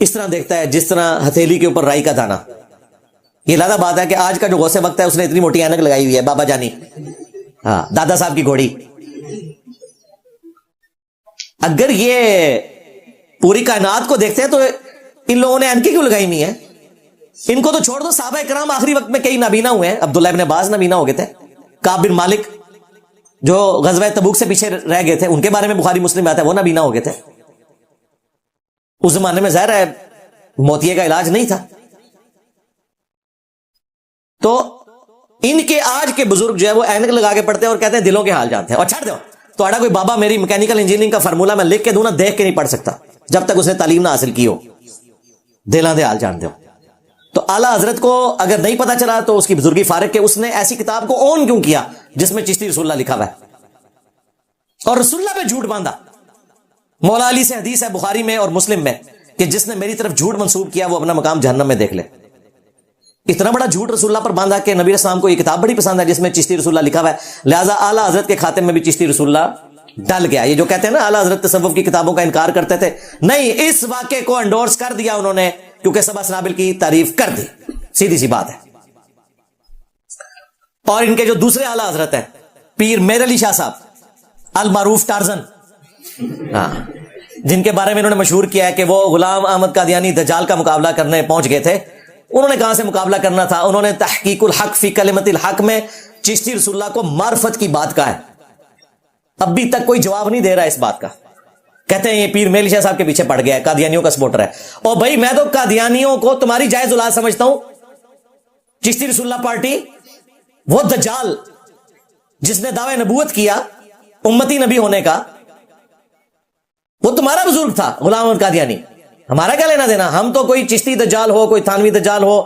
Speaker 1: اس طرح دیکھتا ہے جس طرح ہتھیلی کے اوپر رائی کا دانا. یہ لادہ بات ہے کہ آج کا جو غوث وقت ہے اس نے اتنی موٹی اینک لگائی ہوئی ہے, بابا جانی, ہاں, دادا صاحب کی گھوڑی. اگر یہ پوری کائنات کو دیکھتے ہیں تو ان لوگوں نے اینکیں کیوں لگائی ہوئی ہیں؟ ان کو تو چھوڑ دو, صحابہ کرام آخری وقت میں کئی نابینا ہوئے ہیں. عبداللہ ابن عباس نابینا ہو گئے تھے, کعب بن مالک جو غزوہ تبوک سے پیچھے رہ گئے تھے, ان کے بارے میں بخاری مسلم میں آتا ہے, وہ نابینا ہو گئے تھے. اس زمانے میں ظاہر ہے موتیے کا علاج نہیں تھا. تو ان کے آج کے بزرگ جو ہے وہ اینک لگا کے پڑھتے ہیں اور کہتے ہیں دلوں کے حال جانتے ہیں. اور چھڑ دو, تھوڑا کوئی بابا میری میکینیکل انجینئرنگ کا فارمولا میں لکھ کے دوں نا, دیکھ کے نہیں پڑھ سکتا جب تک اس نے تعلیم نہ حاصل کی ہو. دلاں دے حال جانتے ہو. تو اعلیٰ حضرت کو اگر نہیں پتا چلا تو اس کی بزرگی فارغ کہ اس نے ایسی کتاب کو اون کیوں کیا جس میں چشتی رسول اللہ لکھا ہوا ہے, اور رسول اللہ پہ جھوٹ باندھا. مولا علی سے حدیث ہے بخاری میں اور مسلم میں کہ جس نے میری طرف جھوٹ منسوب کیا وہ اپنا مقام جہنم میں دیکھ لے. اتنا بڑا جھوٹ رسول اللہ پر باندھا کہ نبی اسلام کو یہ کتاب بڑی پسند ہے جس میں چشتی رسول اللہ لکھا ہوا ہے, لہٰذا اعلیٰ حضرت کے خاتم میں بھی چشتی رسول اللہ ڈل گیا. یہ جو کہتے ہیں نا اعلیٰ حضرت تصوف کی کتابوں کا انکار کرتے تھے, نہیں, اس واقعے کو انڈورس کر دیا انہوں نے کیونکہ سبا سنابل کی تعریف کر دی. سیدھی سی بات ہے. اور ان کے جو دوسرے اعلیٰ حضرت ہیں پیر میر علی شاہ صاحب المعروف ٹارزن, ہاں, جن کے بارے میں انہوں نے مشہور کیا ہے کہ وہ غلام احمد قادیانی دجال کا مقابلہ کرنے پہنچ گئے تھے. انہوں نے کہاں سے مقابلہ کرنا تھا؟ انہوں نے تحقیق الحق فی کلمت الحق میں چشتی رسول اللہ کو معرفت کی بات کہا ہے. ابھی تک کوئی جواب نہیں دے رہا اس بات کا. کہتے ہیں یہ پیر میلی شاہ صاحب کے پیچھے پڑ گیا ہے, قادیانیوں کا سپورٹر ہے. اور بھائی میں تو قادیانیوں کو تمہاری جائز اولاد سمجھتا ہوں. چشتی رسول اللہ پارٹی, وہ دجال جس نے دعوی نبوت کیا امتی نبی ہونے کا, وہ تمہارا بزرگ تھا غلام احمد قادیانی. ہمارا کیا لینا دینا؟ ہم تو کوئی چشتی دجال ہو, کوئی تھانوی دجال ہو,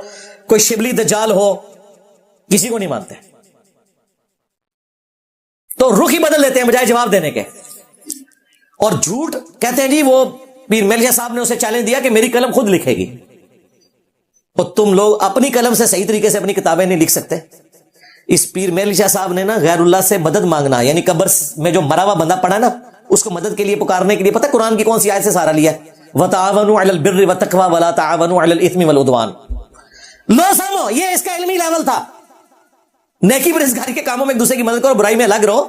Speaker 1: کوئی شبلی دجال ہو, کسی کو نہیں مانتے. تو رخ ہی بدل دیتے ہیں بجائے جواب دینے کے. اور جھوٹ کہتے ہیں جی وہ پیر میل شاہ صاحب نے اسے چیلنج دیا کہ میری قلم خود لکھے گی. اور تم لوگ اپنی قلم سے صحیح طریقے سے اپنی کتابیں نہیں لکھ سکتے. اس پیر میل شاہ صاحب نے نا غیر اللہ سے مدد مانگنا, یعنی قبر میں جو مرا ہوا بندہ پڑا نا اس کو مدد کے لیے پکارنے کے لیے, پتہ قرآن کی کون سی آیت سے سہارا لیا؟ وَتَعَاوَنُوا عَلَى الْبِرِّ وَالتَّقْوَى وَلَا تَعَاوَنُوا عَلَى الْإِثْمِ وَالْعُدْوَانِ. لو سمو, یہ اس کا علمی لیول تھا. نیکی پرہیزگاری کے کاموں میں ایک دوسرے کی مدد کرو, برائی میں الگ رہو.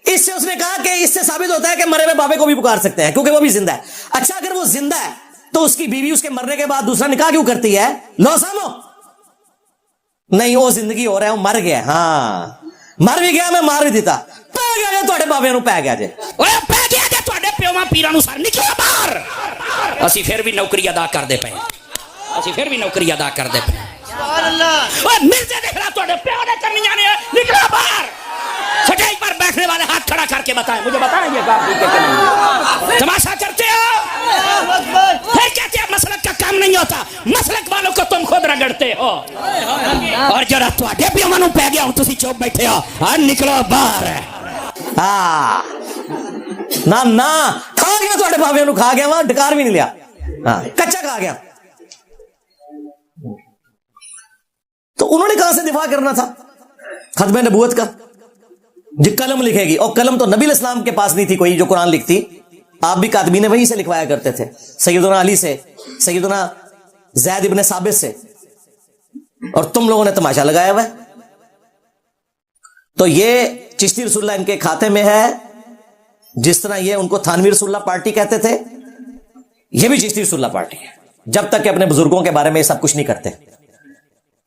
Speaker 1: اس سے اس نے کہا کہ اس سے ثابت ہوتا ہے کہ مرے ہوئے بابے کو بھی پکار سکتے ہیں کیونکہ وہ بھی زندہ ہے. اچھا اگر وہ زندہ ہے تو اس کی بیوی اس کے مرنے کے بعد دوسرا نکاح کیوں کرتی ہے؟ لو سمو, نہیں وہ زندگی ہو رہا ہے, وہ مر گیا. ہاں مر بھی گیا, میں مار بھی دیتا. پہ گیا جے تھوڑے بابے نو, پہ گیا جے,
Speaker 4: پہ گیا جے تھوڑے پیواں پیراں نو, سر نکلو باہر. اسی پھر بھی نوکری ادا کر دے پے, اسی پھر بھی نوکری ادا کر دے پے. سبحان اللہ. اوے مرزے دیکھ رہا تھوڑے پیو نے کرنیاں نے, نکلو باہر. سٹیج پر بیٹھنے والے ہاتھ کھڑا کر کے بتائیں, مجھے بتائیں یہ کام ٹھیک ہے کہ نہیں؟ تماشا کرتے ہو, پھر کہتے ہیں مسلک کا کام نہیں ہوتا. مسلک والوں کو تم خود رگڑتے ہو. اور جڑا تواڈے پیواں نو پہ گیا ہوں تسی چوپ بیٹھے ہو, ہاں نکلو باہر.
Speaker 1: ہاں نہ کھا گیا تھوڑے بابے نو, کھا گیا, وہاں ڈکار بھی نہیں لیا, ہاں کچا کھا گیا. تو انہوں نے کہاں سے دفاع کرنا تھا ختم نبوت کا؟ جو قلم لکھے گی, اور قلم تو نبی الاسلام کے پاس نہیں تھی کوئی جو قرآن لکھتی. آپ بھی کاتبین وحی سے لکھوایا کرتے تھے, سیدنا علی سے, سیدنا زید ابن ثابت سے, اور تم لوگوں نے تماشا لگایا ہوا ہے. تو یہ چشتی رسول اللہ ان کے کھاتے میں ہے, جس طرح یہ ان کو تھانوی رسول اللہ پارٹی کہتے تھے, یہ بھی چشتی رسول اللہ پارٹی ہے, جب تک کہ اپنے بزرگوں کے بارے میں یہ سب کچھ نہیں کرتے.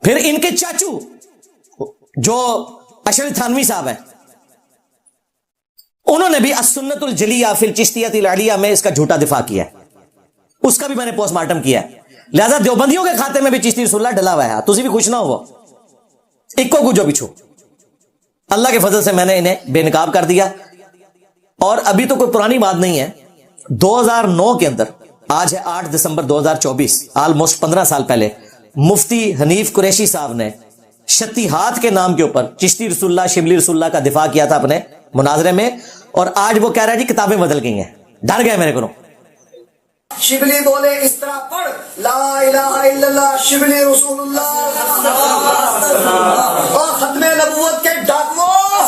Speaker 1: پھر ان کے چاچو جو اشرف تھانوی صاحب ہیں, انہوں نے بھی السنت الجلیہ فی الچشتیۃ العلیہ میں اس کا جھوٹا دفاع کیا ہے. اس کا بھی میں نے پوسٹ مارٹم کیا ہے. لہذا دیوبندیوں کے کھاتے میں بھی چشتی رسول اللہ ڈلا ہوا ہے. تسی بھی خوش نہ ہو, ایک کو جو بچھو. اللہ کے فضل سے میں نے انہیں بے نقاب کر دیا. اور ابھی تو کوئی پرانی بات نہیں ہے, 2009 کے اندر, آج ہے 8 دسمبر 2024, آلموسٹ 15 سال پہلے, مفتی حنیف قریشی صاحب نے شتی ہاتھ کے نام کے اوپر چشتی رسول اللہ, شبلی رسول اللہ کا دفاع کیا تھا اپنے مناظرے میں. اور آج وہ کہہ رہا ہے جی کتابیں بدل گئی ہیں. ڈر گئے میرے کو.
Speaker 5: شبلی بولے اس طرح پڑھ, لا الہ الا اللہ شبلی رسول اللہ. اور ختم نبوت کے ڈاکووں,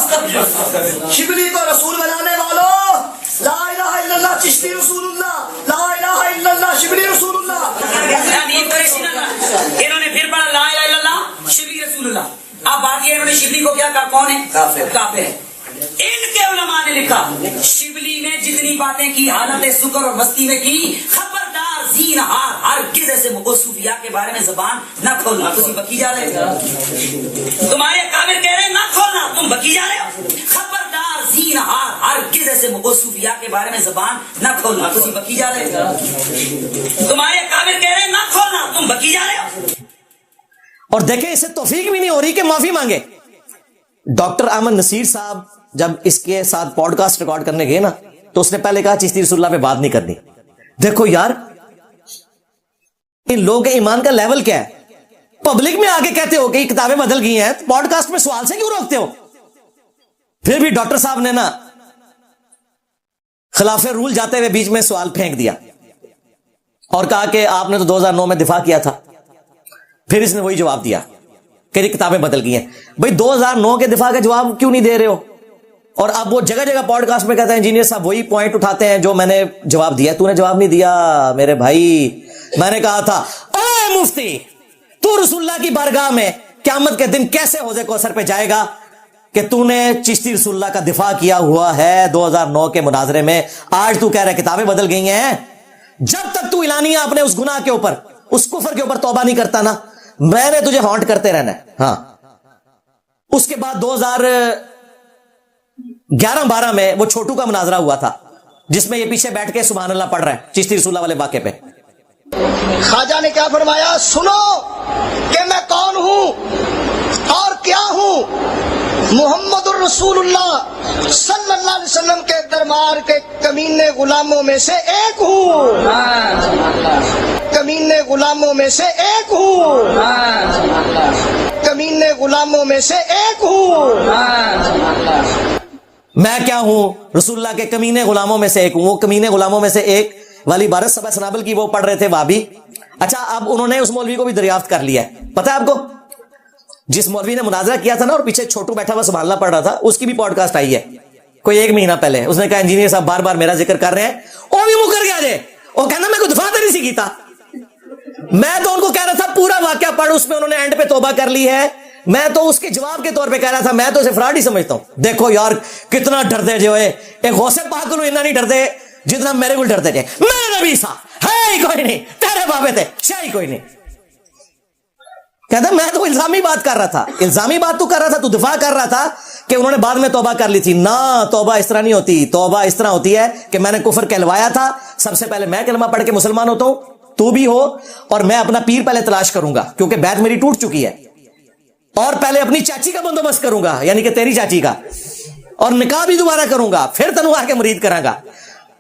Speaker 5: شبلی کو رسول بنانے والوں, لا الہ الا اللہ چشتی رسول اللہ, لا الہ الا اللہ شبلی رسول اللہ.
Speaker 4: دیا انہوں نے شبلی کو کیا کہا؟ کون ہے؟ کافر ہے. ان کے علماء نے لکھا شبلی نے جتنی باتیں کی حالت سکر اور مستی میں کی، خبردار زینہار ہرگز ایسے صوفیاء کے بارے میں زبان نہ کھولنا. تم بکی جا رہے ہو، تمہارے کافر کہہ رہے ہیں نہ کھولنا، تم بکی جا رہے ہو. خبردار زینہار ہرگز ایسے صوفیاء کے بارے میں زبان نہ کھولنا. تم بکی جا رہے ہو، تمہارے کافر کہہ رہے ہیں نہ کھولنا، تم بکی جا رہے ہو.
Speaker 1: اور دیکھیں اسے توفیق بھی نہیں ہو رہی کہ معافی مانگے. ڈاکٹر احمد نصیر صاحب جب اس کے ساتھ پوڈ کاسٹ ریکارڈ کرنے گئے نا تو اس نے پہلے کہا چشتی رسول اللہ پہ بات نہیں کرنی. دیکھو یار ان لوگوں کے ایمان کا لیول کیا ہے. پبلک میں آگے کہتے ہو کہ یہ کتابیں بدل گئی ہیں، پوڈ کاسٹ میں سوال سے کیوں روکتے ہو؟ پھر بھی ڈاکٹر صاحب نے نا خلاف رول جاتے ہوئے بیچ میں سوال پھینک دیا اور کہا کہ آپ نے تو 2009 میں دفاع کیا تھا. پھر اس نے وہی جواب دیا کہ یہ کتابیں بدل گئی ہیں. بھائی 2009 کے دفاع کا جواب کیوں نہیں دے رہے ہو؟ اور اب وہ جگہ جگہ پوڈ کاسٹ میں کہتے ہیں انجینئر صاحب وہی پوائنٹ اٹھاتے ہیں جو میں نے جواب دیا. تو نے جواب نہیں دیا میرے بھائی. میں نے کہا تھا اے مفتی تو رسول اللہ کی بارگاہ میں قیامت کے دن کیسے حوض کوثر پہ جائے گا کہ تو نے چشتی رسول اللہ کا دفاع کیا ہوا ہے 2009 کے مناظرے میں. آج تو کہہ رہا ہے کتابیں بدل گئی ہیں. جب تک تو اعلانیہ اپنے اس گناہ کے اوپر، اس کفر کے اوپر توبہ نہیں کرتا نا، میں نے تجھے ہانٹ کرتے رہنا ہے. ہاں اس کے بعد 2011-12 میں وہ چھوٹو کا مناظرہ ہوا تھا جس میں یہ پیچھے بیٹھ کے سبحان اللہ پڑھ رہا ہے چشتی رسول اللہ والے واقعے پہ.
Speaker 5: خواجہ نے کیا فرمایا؟ سنو کہ میں کون ہوں اور کیا ہوں. محمد الرسول اللہ صلی اللہ علیہ وسلم کے دربار کے کمینے غلاموں میں سے ایک ہوں. کمینے غلاموں میں سے ایک ہوں. کمینے غلاموں میں سے ایک ہوں.
Speaker 1: میں کیا ہوں؟ رسول اللہ کے کمینے غلاموں میں سے ایک ہوں. وہ کمینے غلاموں میں سے ایک والی عبارت سبا سنابل کی وہ پڑھ رہے تھے وابی. اچھا اب انہوں نے اس مولوی کو بھی دریافت کر لیا ہے. پتہ ہے آپ کو جس مولوی نے مناظرہ کیا تھا نا اور پیچھے چھوٹو بیٹھا ہوا سبحان اللہ پڑھ رہا تھا، اس کی بھی پوڈ کاسٹ آئی ہے کوئی 1 مہینہ پہلے. اس نے کہا انجینئر صاحب بار بار میرا ذکر کر رہے ہیں. وہ بھی مکر گیا جے. وہ کہنا میں کوئی دفاع تو نہیں سی کیتا. میں تو ان کو کہہ رہا تھا پورا واقعہ پڑھ، اس میں انہوں نے اینڈ پہ توبہ کر لی ہے. میں تو اس کے جواب کے طور پہ کہہ رہا تھا میں تو اسے فراڈ ہی سمجھتا ہوں. دیکھو یار کتنا ڈرتے جو ہے ایک غوث پاک کو اتنا نہیں ڈرتے جتنا میرے کو ڈرتے تھے. میرے نبی سا ہے ہی کوئی نہیں، تیرے بابے تھے شاہی کوئی نہیں. کہتا میں تو الزامی بات کر رہا تھا. الزامی بات تو کر رہا تھا، تو دفاع کر رہا تھا کہ انہوں نے بعد میں توبہ کر لی تھی. نہ توبہ اس طرح نہیں ہوتی. توبہ اس طرح ہوتی ہے کہ میں نے کفر کہلوایا تھا، سب سے پہلے میں کلمہ پڑھ کے مسلمان ہوتا ہوں، تو بھی ہو، اور میں اپنا پیر پہلے تلاش کروں گا کیونکہ بیعت میری ٹوٹ چکی ہے، اور پہلے اپنی چاچی کا بندوبست کروں گا یعنی کہ تیری چاچی کا، اور نکاح بھی دوبارہ کروں گا، پھر تنو آ کے مرید کراں گا.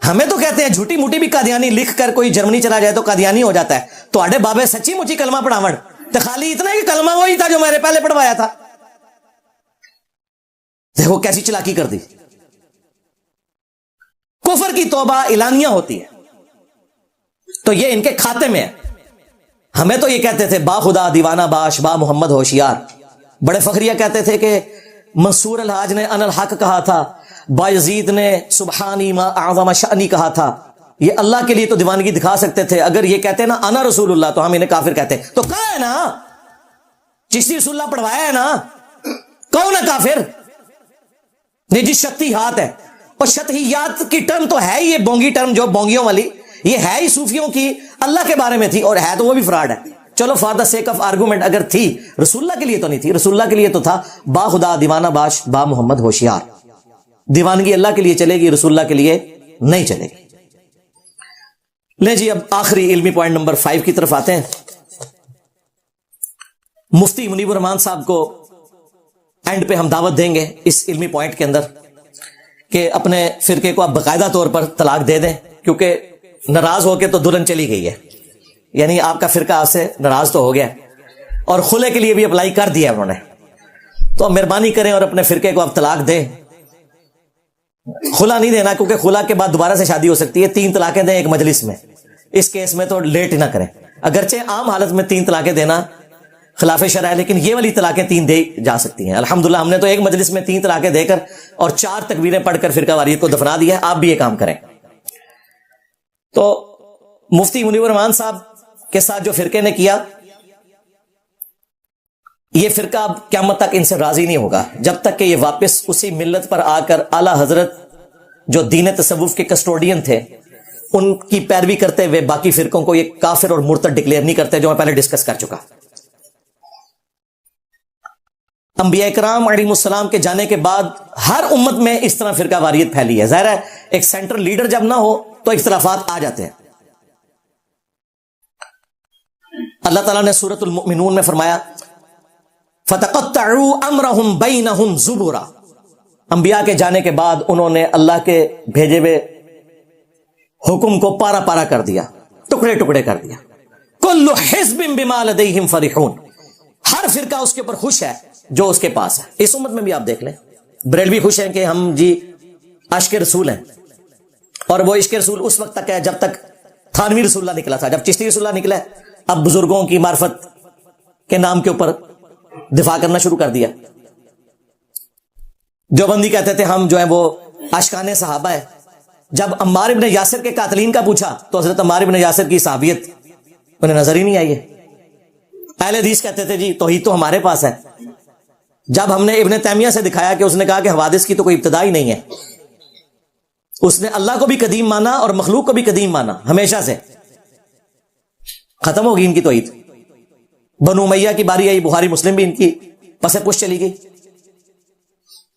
Speaker 1: ہمیں تو کہتے ہیں جھوٹی موٹی بھی قادیانی لکھ کر کوئی جرمنی چلا جائے تو قادیانی ہو جاتا ہے. تو آڈے بابے سچی مچی کلمہ پڑھاوڑ تو خالی اتنا ہی کہ کلمہ وہی تھا جو میں نے پہلے پڑھوایا تھا. دیکھو کیسی چلاکی کر دی. کفر کی توبہ اعلانیہ ہوتی ہے تو یہ ان کے کھاتے میں ہے. ہمیں تو یہ کہتے تھے با خدا دیوانہ باش با محمد ہوشیار. بڑے فخریہ کہتے تھے کہ منصور الحاج نے ان الحق کہا تھا، بایزید نے سبحانی ما اعظم شأنی کہا تھا. یہ اللہ کے لیے تو دیوانگی دکھا سکتے تھے. اگر یہ کہتے نا انا رسول اللہ تو ہم انہیں کافر کہتے. تو کہا ہے نا چشتی رسول اللہ پڑھوایا ہے نا، کون ہے کافر؟ یہ جی شتی ہاتھ ہے. اور شتہیات کی ٹرم تو ہے یہ بونگی ٹرم جو بونگیوں والی، یہ ہے ہی صوفیوں کی، اللہ کے بارے میں تھی اور ہے تو وہ بھی فراڈ ہے. چلو for the sake of argument اگر تھی، رسول اللہ کے لیے تو نہیں تھی. رسول اللہ کے لیے تو تھا با خدا دیوانہ باش با محمد ہوشیار. دیوانگی اللہ کے لیے چلے گی، رسول اللہ کے لیے نہیں چلے گی. لیں جی اب آخری علمی پوائنٹ نمبر 5 کی طرف آتے ہیں. مفتی منیب الرحمان صاحب کو اینڈ پہ ہم دعوت دیں گے اس علمی پوائنٹ کے اندر کہ اپنے فرقے کو آپ باقاعدہ طور پر طلاق دے دیں، کیونکہ ناراض ہو کے تو دلہن چلی گئی ہے، یعنی آپ کا فرقہ آپ سے ناراض تو ہو گیا اور خلے کے لیے بھی اپلائی کر دیا انہوں نے. تو مہربانی کریں اور اپنے فرقے کو آپ طلاق دیں. خلا نہیں دینا کیونکہ خلا کے بعد دوبارہ سے شادی ہو سکتی ہے. 3 طلاقیں دیں ایک مجلس میں. اس کیس میں تو لیٹ نہ کریں. اگرچہ عام حالت میں 3 طلاقیں دینا خلاف شرع ہے، لیکن یہ والی طلاقیں 3 دے جا سکتی ہیں. الحمدللہ ہم نے تو ایک مجلس میں 3 طلاقیں دے کر اور 4 تکبیریں پڑھ کر فرقہ واریت کو دفنا دیا ہے. آپ بھی یہ کام کریں. تو مفتی منیب الرحمان صاحب کے ساتھ جو فرقے نے کیا یہ فرقہ اب قیامت تک ان سے راضی نہیں ہوگا جب تک کہ یہ واپس اسی ملت پر آ کر اعلی حضرت جو دین تصوف کے کسٹوڈین تھے ان کی پیروی کرتے ہوئے باقی فرقوں کو یہ کافر اور مرتد ڈکلیئر نہیں کرتے، جو میں پہلے ڈسکس کر چکا۔ انبیاء کرام علیہ السلام کے جانے کے بعد ہر امت میں اس طرح فرقہ واریت پھیلی ہے۔ ظاہر ہے ایک سینٹرل لیڈر جب نہ ہو تو اختلافات آ جاتے ہیں۔ اللہ تعالیٰ نے سورۃ المؤمنون میں فرمایا فَتَقَطَّعُوا أَمْرَهُمْ بَيْنَهُمْ زُبُرًا، انبیاء کے جانے کے بعد انہوں نے اللہ کے بھیجے ہوئے حکم کو پارا پارا کر دیا، ٹکڑے ٹکڑے کر دیا۔ كُلُّ حِزْبٍ بِمَا لَدَيْهِمْ فَرِحُونَ، ہر فرقہ اس کے اوپر خوش ہے جو اس کے پاس ہے۔ اس امت میں بھی آپ دیکھ لیں، بریلوی خوش ہیں کہ ہم جی عشق رسول ہیں، اور وہ عشق رسول اس وقت تک ہے جب تک تھانوی رسول اللہ نکلا تھا۔ جب چشتی رسول اللہ نکلا اب بزرگوں کی معرفت کے نام کے اوپر دفاع کرنا شروع کر دیا۔ دیوبندی کہتے تھے ہم جو ہیں وہ عاشقان صحابہ ہے۔ جب عمار ابن یاسر کے قاتلین کا پوچھا تو حضرت عمار ابن یاسر کی صحابیت انہیں نظر ہی نہیں آئی ہے۔ اہل حدیث کہتے تھے جی توحید تو ہمارے پاس ہے۔ جب ہم نے ابن تیمیہ سے دکھایا کہ اس نے کہا کہ حوادث کی تو کوئی ابتدا ہی نہیں ہے، اس نے اللہ کو بھی قدیم مانا اور مخلوق کو بھی قدیم مانا، ہمیشہ سے ختم ہوگی ان کی توحید۔ بنو امیہ کی باری آئی، بخاری مسلم بھی ان کی پس پش چلی گئی۔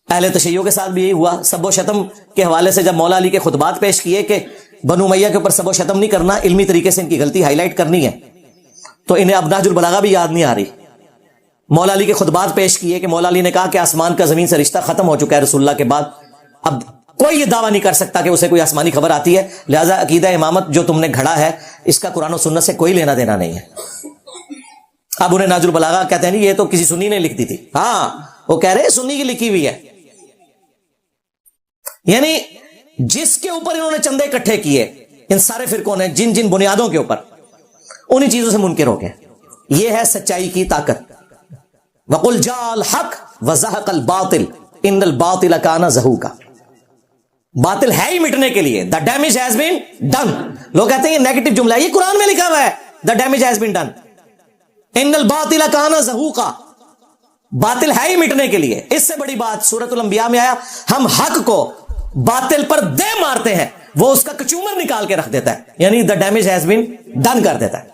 Speaker 1: اہل تشیع کے ساتھ بھی یہی ہوا۔ سب و شتم کے حوالے سے جب مولا علی کے خطبات پیش کیے کہ بنو امیہ کے اوپر سب و شتم نہیں کرنا، علمی طریقے سے ان کی غلطی ہائی لائٹ کرنی ہے، تو انہیں اب نہج البلاغہ بھی یاد نہیں آ رہی۔ مولا علی کے خطبات پیش کیے کہ مولا علی نے کہا کہ آسمان کا زمین سے رشتہ ختم ہو چکا ہے رسول اللہ کے بعد، اب کوئی یہ دعویٰ نہیں کر سکتا کہ اسے کوئی آسمانی خبر آتی ہے، لہذا عقیدہ امامت جو تم نے گھڑا ہے اس کا قرآن و سنت سے کوئی لینا دینا نہیں ہے۔ اب انہیں نہج البلاغہ کہتے ہیں نہیں یہ تو کسی سنی نے لکھ دی تھی، ہاں وہ کہہ رہے سنی کی لکھی ہوئی ہے، یعنی جس کے اوپر انہوں نے چندے اکٹھے کیے ان سارے فرقوں نے، جن جن بنیادوں کے اوپر، انہی چیزوں سے منکر ہو گئے۔ یہ ہے سچائی کی طاقت۔ وَقُلْ جَاءَ الْحَقُّ وَزَهَقَ الْبَاطِلُ إِنَّ الْبَاطِلَ كَانَ زَهُوقًا، باطل ہے ہی مٹنے کے لیے، the damage has been done۔ لوگ کہتے ہیں یہ نیگیٹو جملہ ہے، یہ قرآن میں لکھا ہوا ہے the damage has been done۔ إِنَّ الْبَاطِلَ كَانَ زَهُوقًا، باطل ہے ہی مٹنے کے لیے۔ اس سے بڑی بات سورۃ الانبیاء میں آیا ہم حق کو باطل پر دے مارتے ہیں، وہ اس کا کچومر نکال کے رکھ دیتا ہے، یعنی the damage has been done کر دیتا ہے۔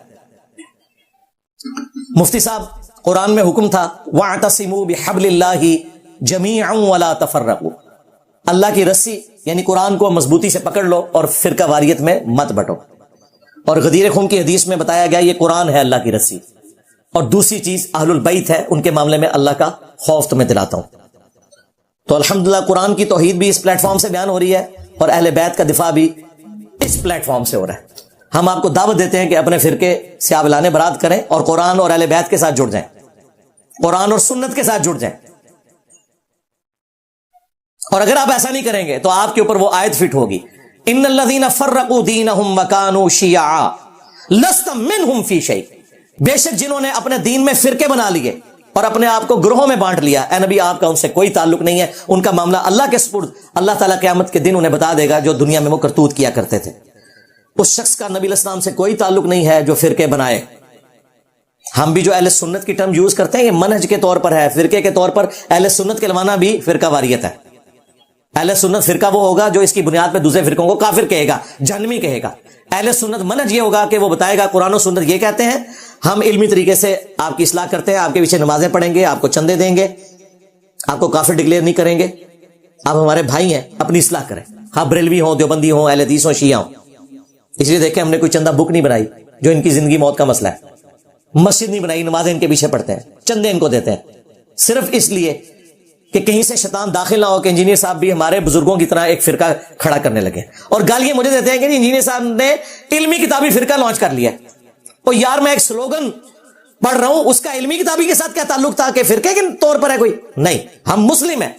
Speaker 1: مفتی صاحب قرآن میں حکم تھا وَاعْتَصِمُوا بِحَبْلِ اللَّهِ جَمِيعًا وَلَا تَفَرَّقُوا، اللہ کی رسی یعنی قرآن کو مضبوطی سے پکڑ لو اور فرقہ واریت میں مت بٹو۔ اور غدیر خون کی حدیث میں بتایا گیا یہ قرآن ہے اللہ کی رسی، اور دوسری چیز اہل البیت ہے، ان کے معاملے میں اللہ کا خوف تمہیں دلاتا ہوں۔ تو الحمدللہ قرآن کی توحید بھی اس پلیٹ فارم سے بیان ہو رہی ہے اور اہل بیت کا دفاع بھی اس پلیٹ فارم سے ہو رہا ہے۔ ہم آپ کو دعوت دیتے ہیں کہ اپنے فرقے سے آپ اعلان برات کریں اور قرآن اور اہل بیت کے ساتھ جڑ جائیں، قرآن اور سنت کے ساتھ جڑ جائیں۔ اور اگر آپ ایسا نہیں کریں گے تو آپ کے اوپر وہ آیت فٹ ہوگی ان الذین فرقوا دینہم وکانوا شیعا لست منہم فی شیء، بے شک جنہوں نے اپنے دین میں فرقے بنا لیے اور اپنے آپ کو گروہوں میں بانٹ لیا، اے نبی آپ کا ان سے کوئی تعلق نہیں ہے، ان کا معاملہ اللہ کے سپرد، اللہ تعالیٰ قیامت کے دن انہیں بتا دے گا جو دنیا میں وہ کرتوت کیا کرتے تھے۔ اس شخص کا نبی علیہ السلام سے کوئی تعلق نہیں ہے جو فرقے بنائے۔ ہم بھی جو اہل سنت کی ٹرم یوز کرتے ہیں یہ منہج کے طور پر ہے، فرقے کے طور پر اہل سنت کہلوانا بھی فرقہ واریت ہے۔ اہل سنت فرقہ وہ ہوگا جو اس کی بنیاد پہ دوسرے فرقوں کو کافر کہے گا، جہنمی کہے گا۔ اہل سنت منہج یہ ہوگا کہ وہ بتائے گا قرآن و سنت یہ کہتے ہیں، ہم علمی طریقے سے آپ کی اصلاح کرتے ہیں، آپ کے پیچھے نمازیں پڑھیں گے، آپ کو چندے دیں گے، آپ کو کافر ڈکلیئر نہیں کریں گے، آپ ہمارے بھائی ہیں، اپنی اصلاح کریں، ہاں بریلوی ہوں، دیوبندی ہوں، اہل حدیث ہوں، شیعہ ہوں۔ اس لیے دیکھیں ہم نے کوئی چندہ بک نہیں بنائی جو ان کی زندگی موت کا مسئلہ ہے، مسجد نہیں بنائی، نمازیں ان کے پیچھے پڑھتے ہیں، چندے ان کو دیتے ہیں، صرف اس لیے کہ کہیں سے شیطان داخل نہ ہو کہ انجینئر صاحب بھی ہمارے بزرگوں کی طرح ایک فرقہ کھڑا کرنے لگے، اور گالیاں مجھے دیتے ہیں کہ انجینئر صاحب نے علمی کتابی فرقہ لانچ کر لیا۔ اور یار میں ایک سلوگن پڑھ رہا ہوں، اس کا علمی کتابی کے ساتھ کیا تعلق تھا کہ فرقے کے طور پر ہے کوئی؟ نہیں، ہم مسلم ہیں۔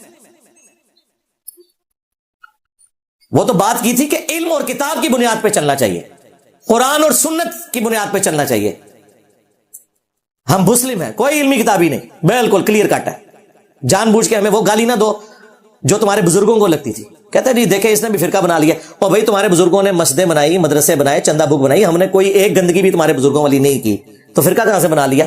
Speaker 1: وہ تو بات کی تھی کہ علم اور کتاب کی بنیاد پہ چلنا چاہیے، قرآن اور سنت کی بنیاد پہ چلنا چاہیے۔ ہم مسلم ہیں، کوئی علمی کتابی نہیں، بالکل کلیئر کٹ ہے۔ جان بوجھ کے ہمیں وہ گالی نہ دو جو تمہارے بزرگوں کو لگتی تھی، کہتے ہیں جی دیکھیں اس نے بھی فرقہ بنا لیا، اور بھائی تمہارے بزرگوں نے مسجدیں بنائی، مدرسے بنائے، چندہ بک بنائی، ہم نے کوئی ایک گندگی بھی تمہارے بزرگوں والی نہیں کی، تو فرقہ کہاں سے بنا لیا؟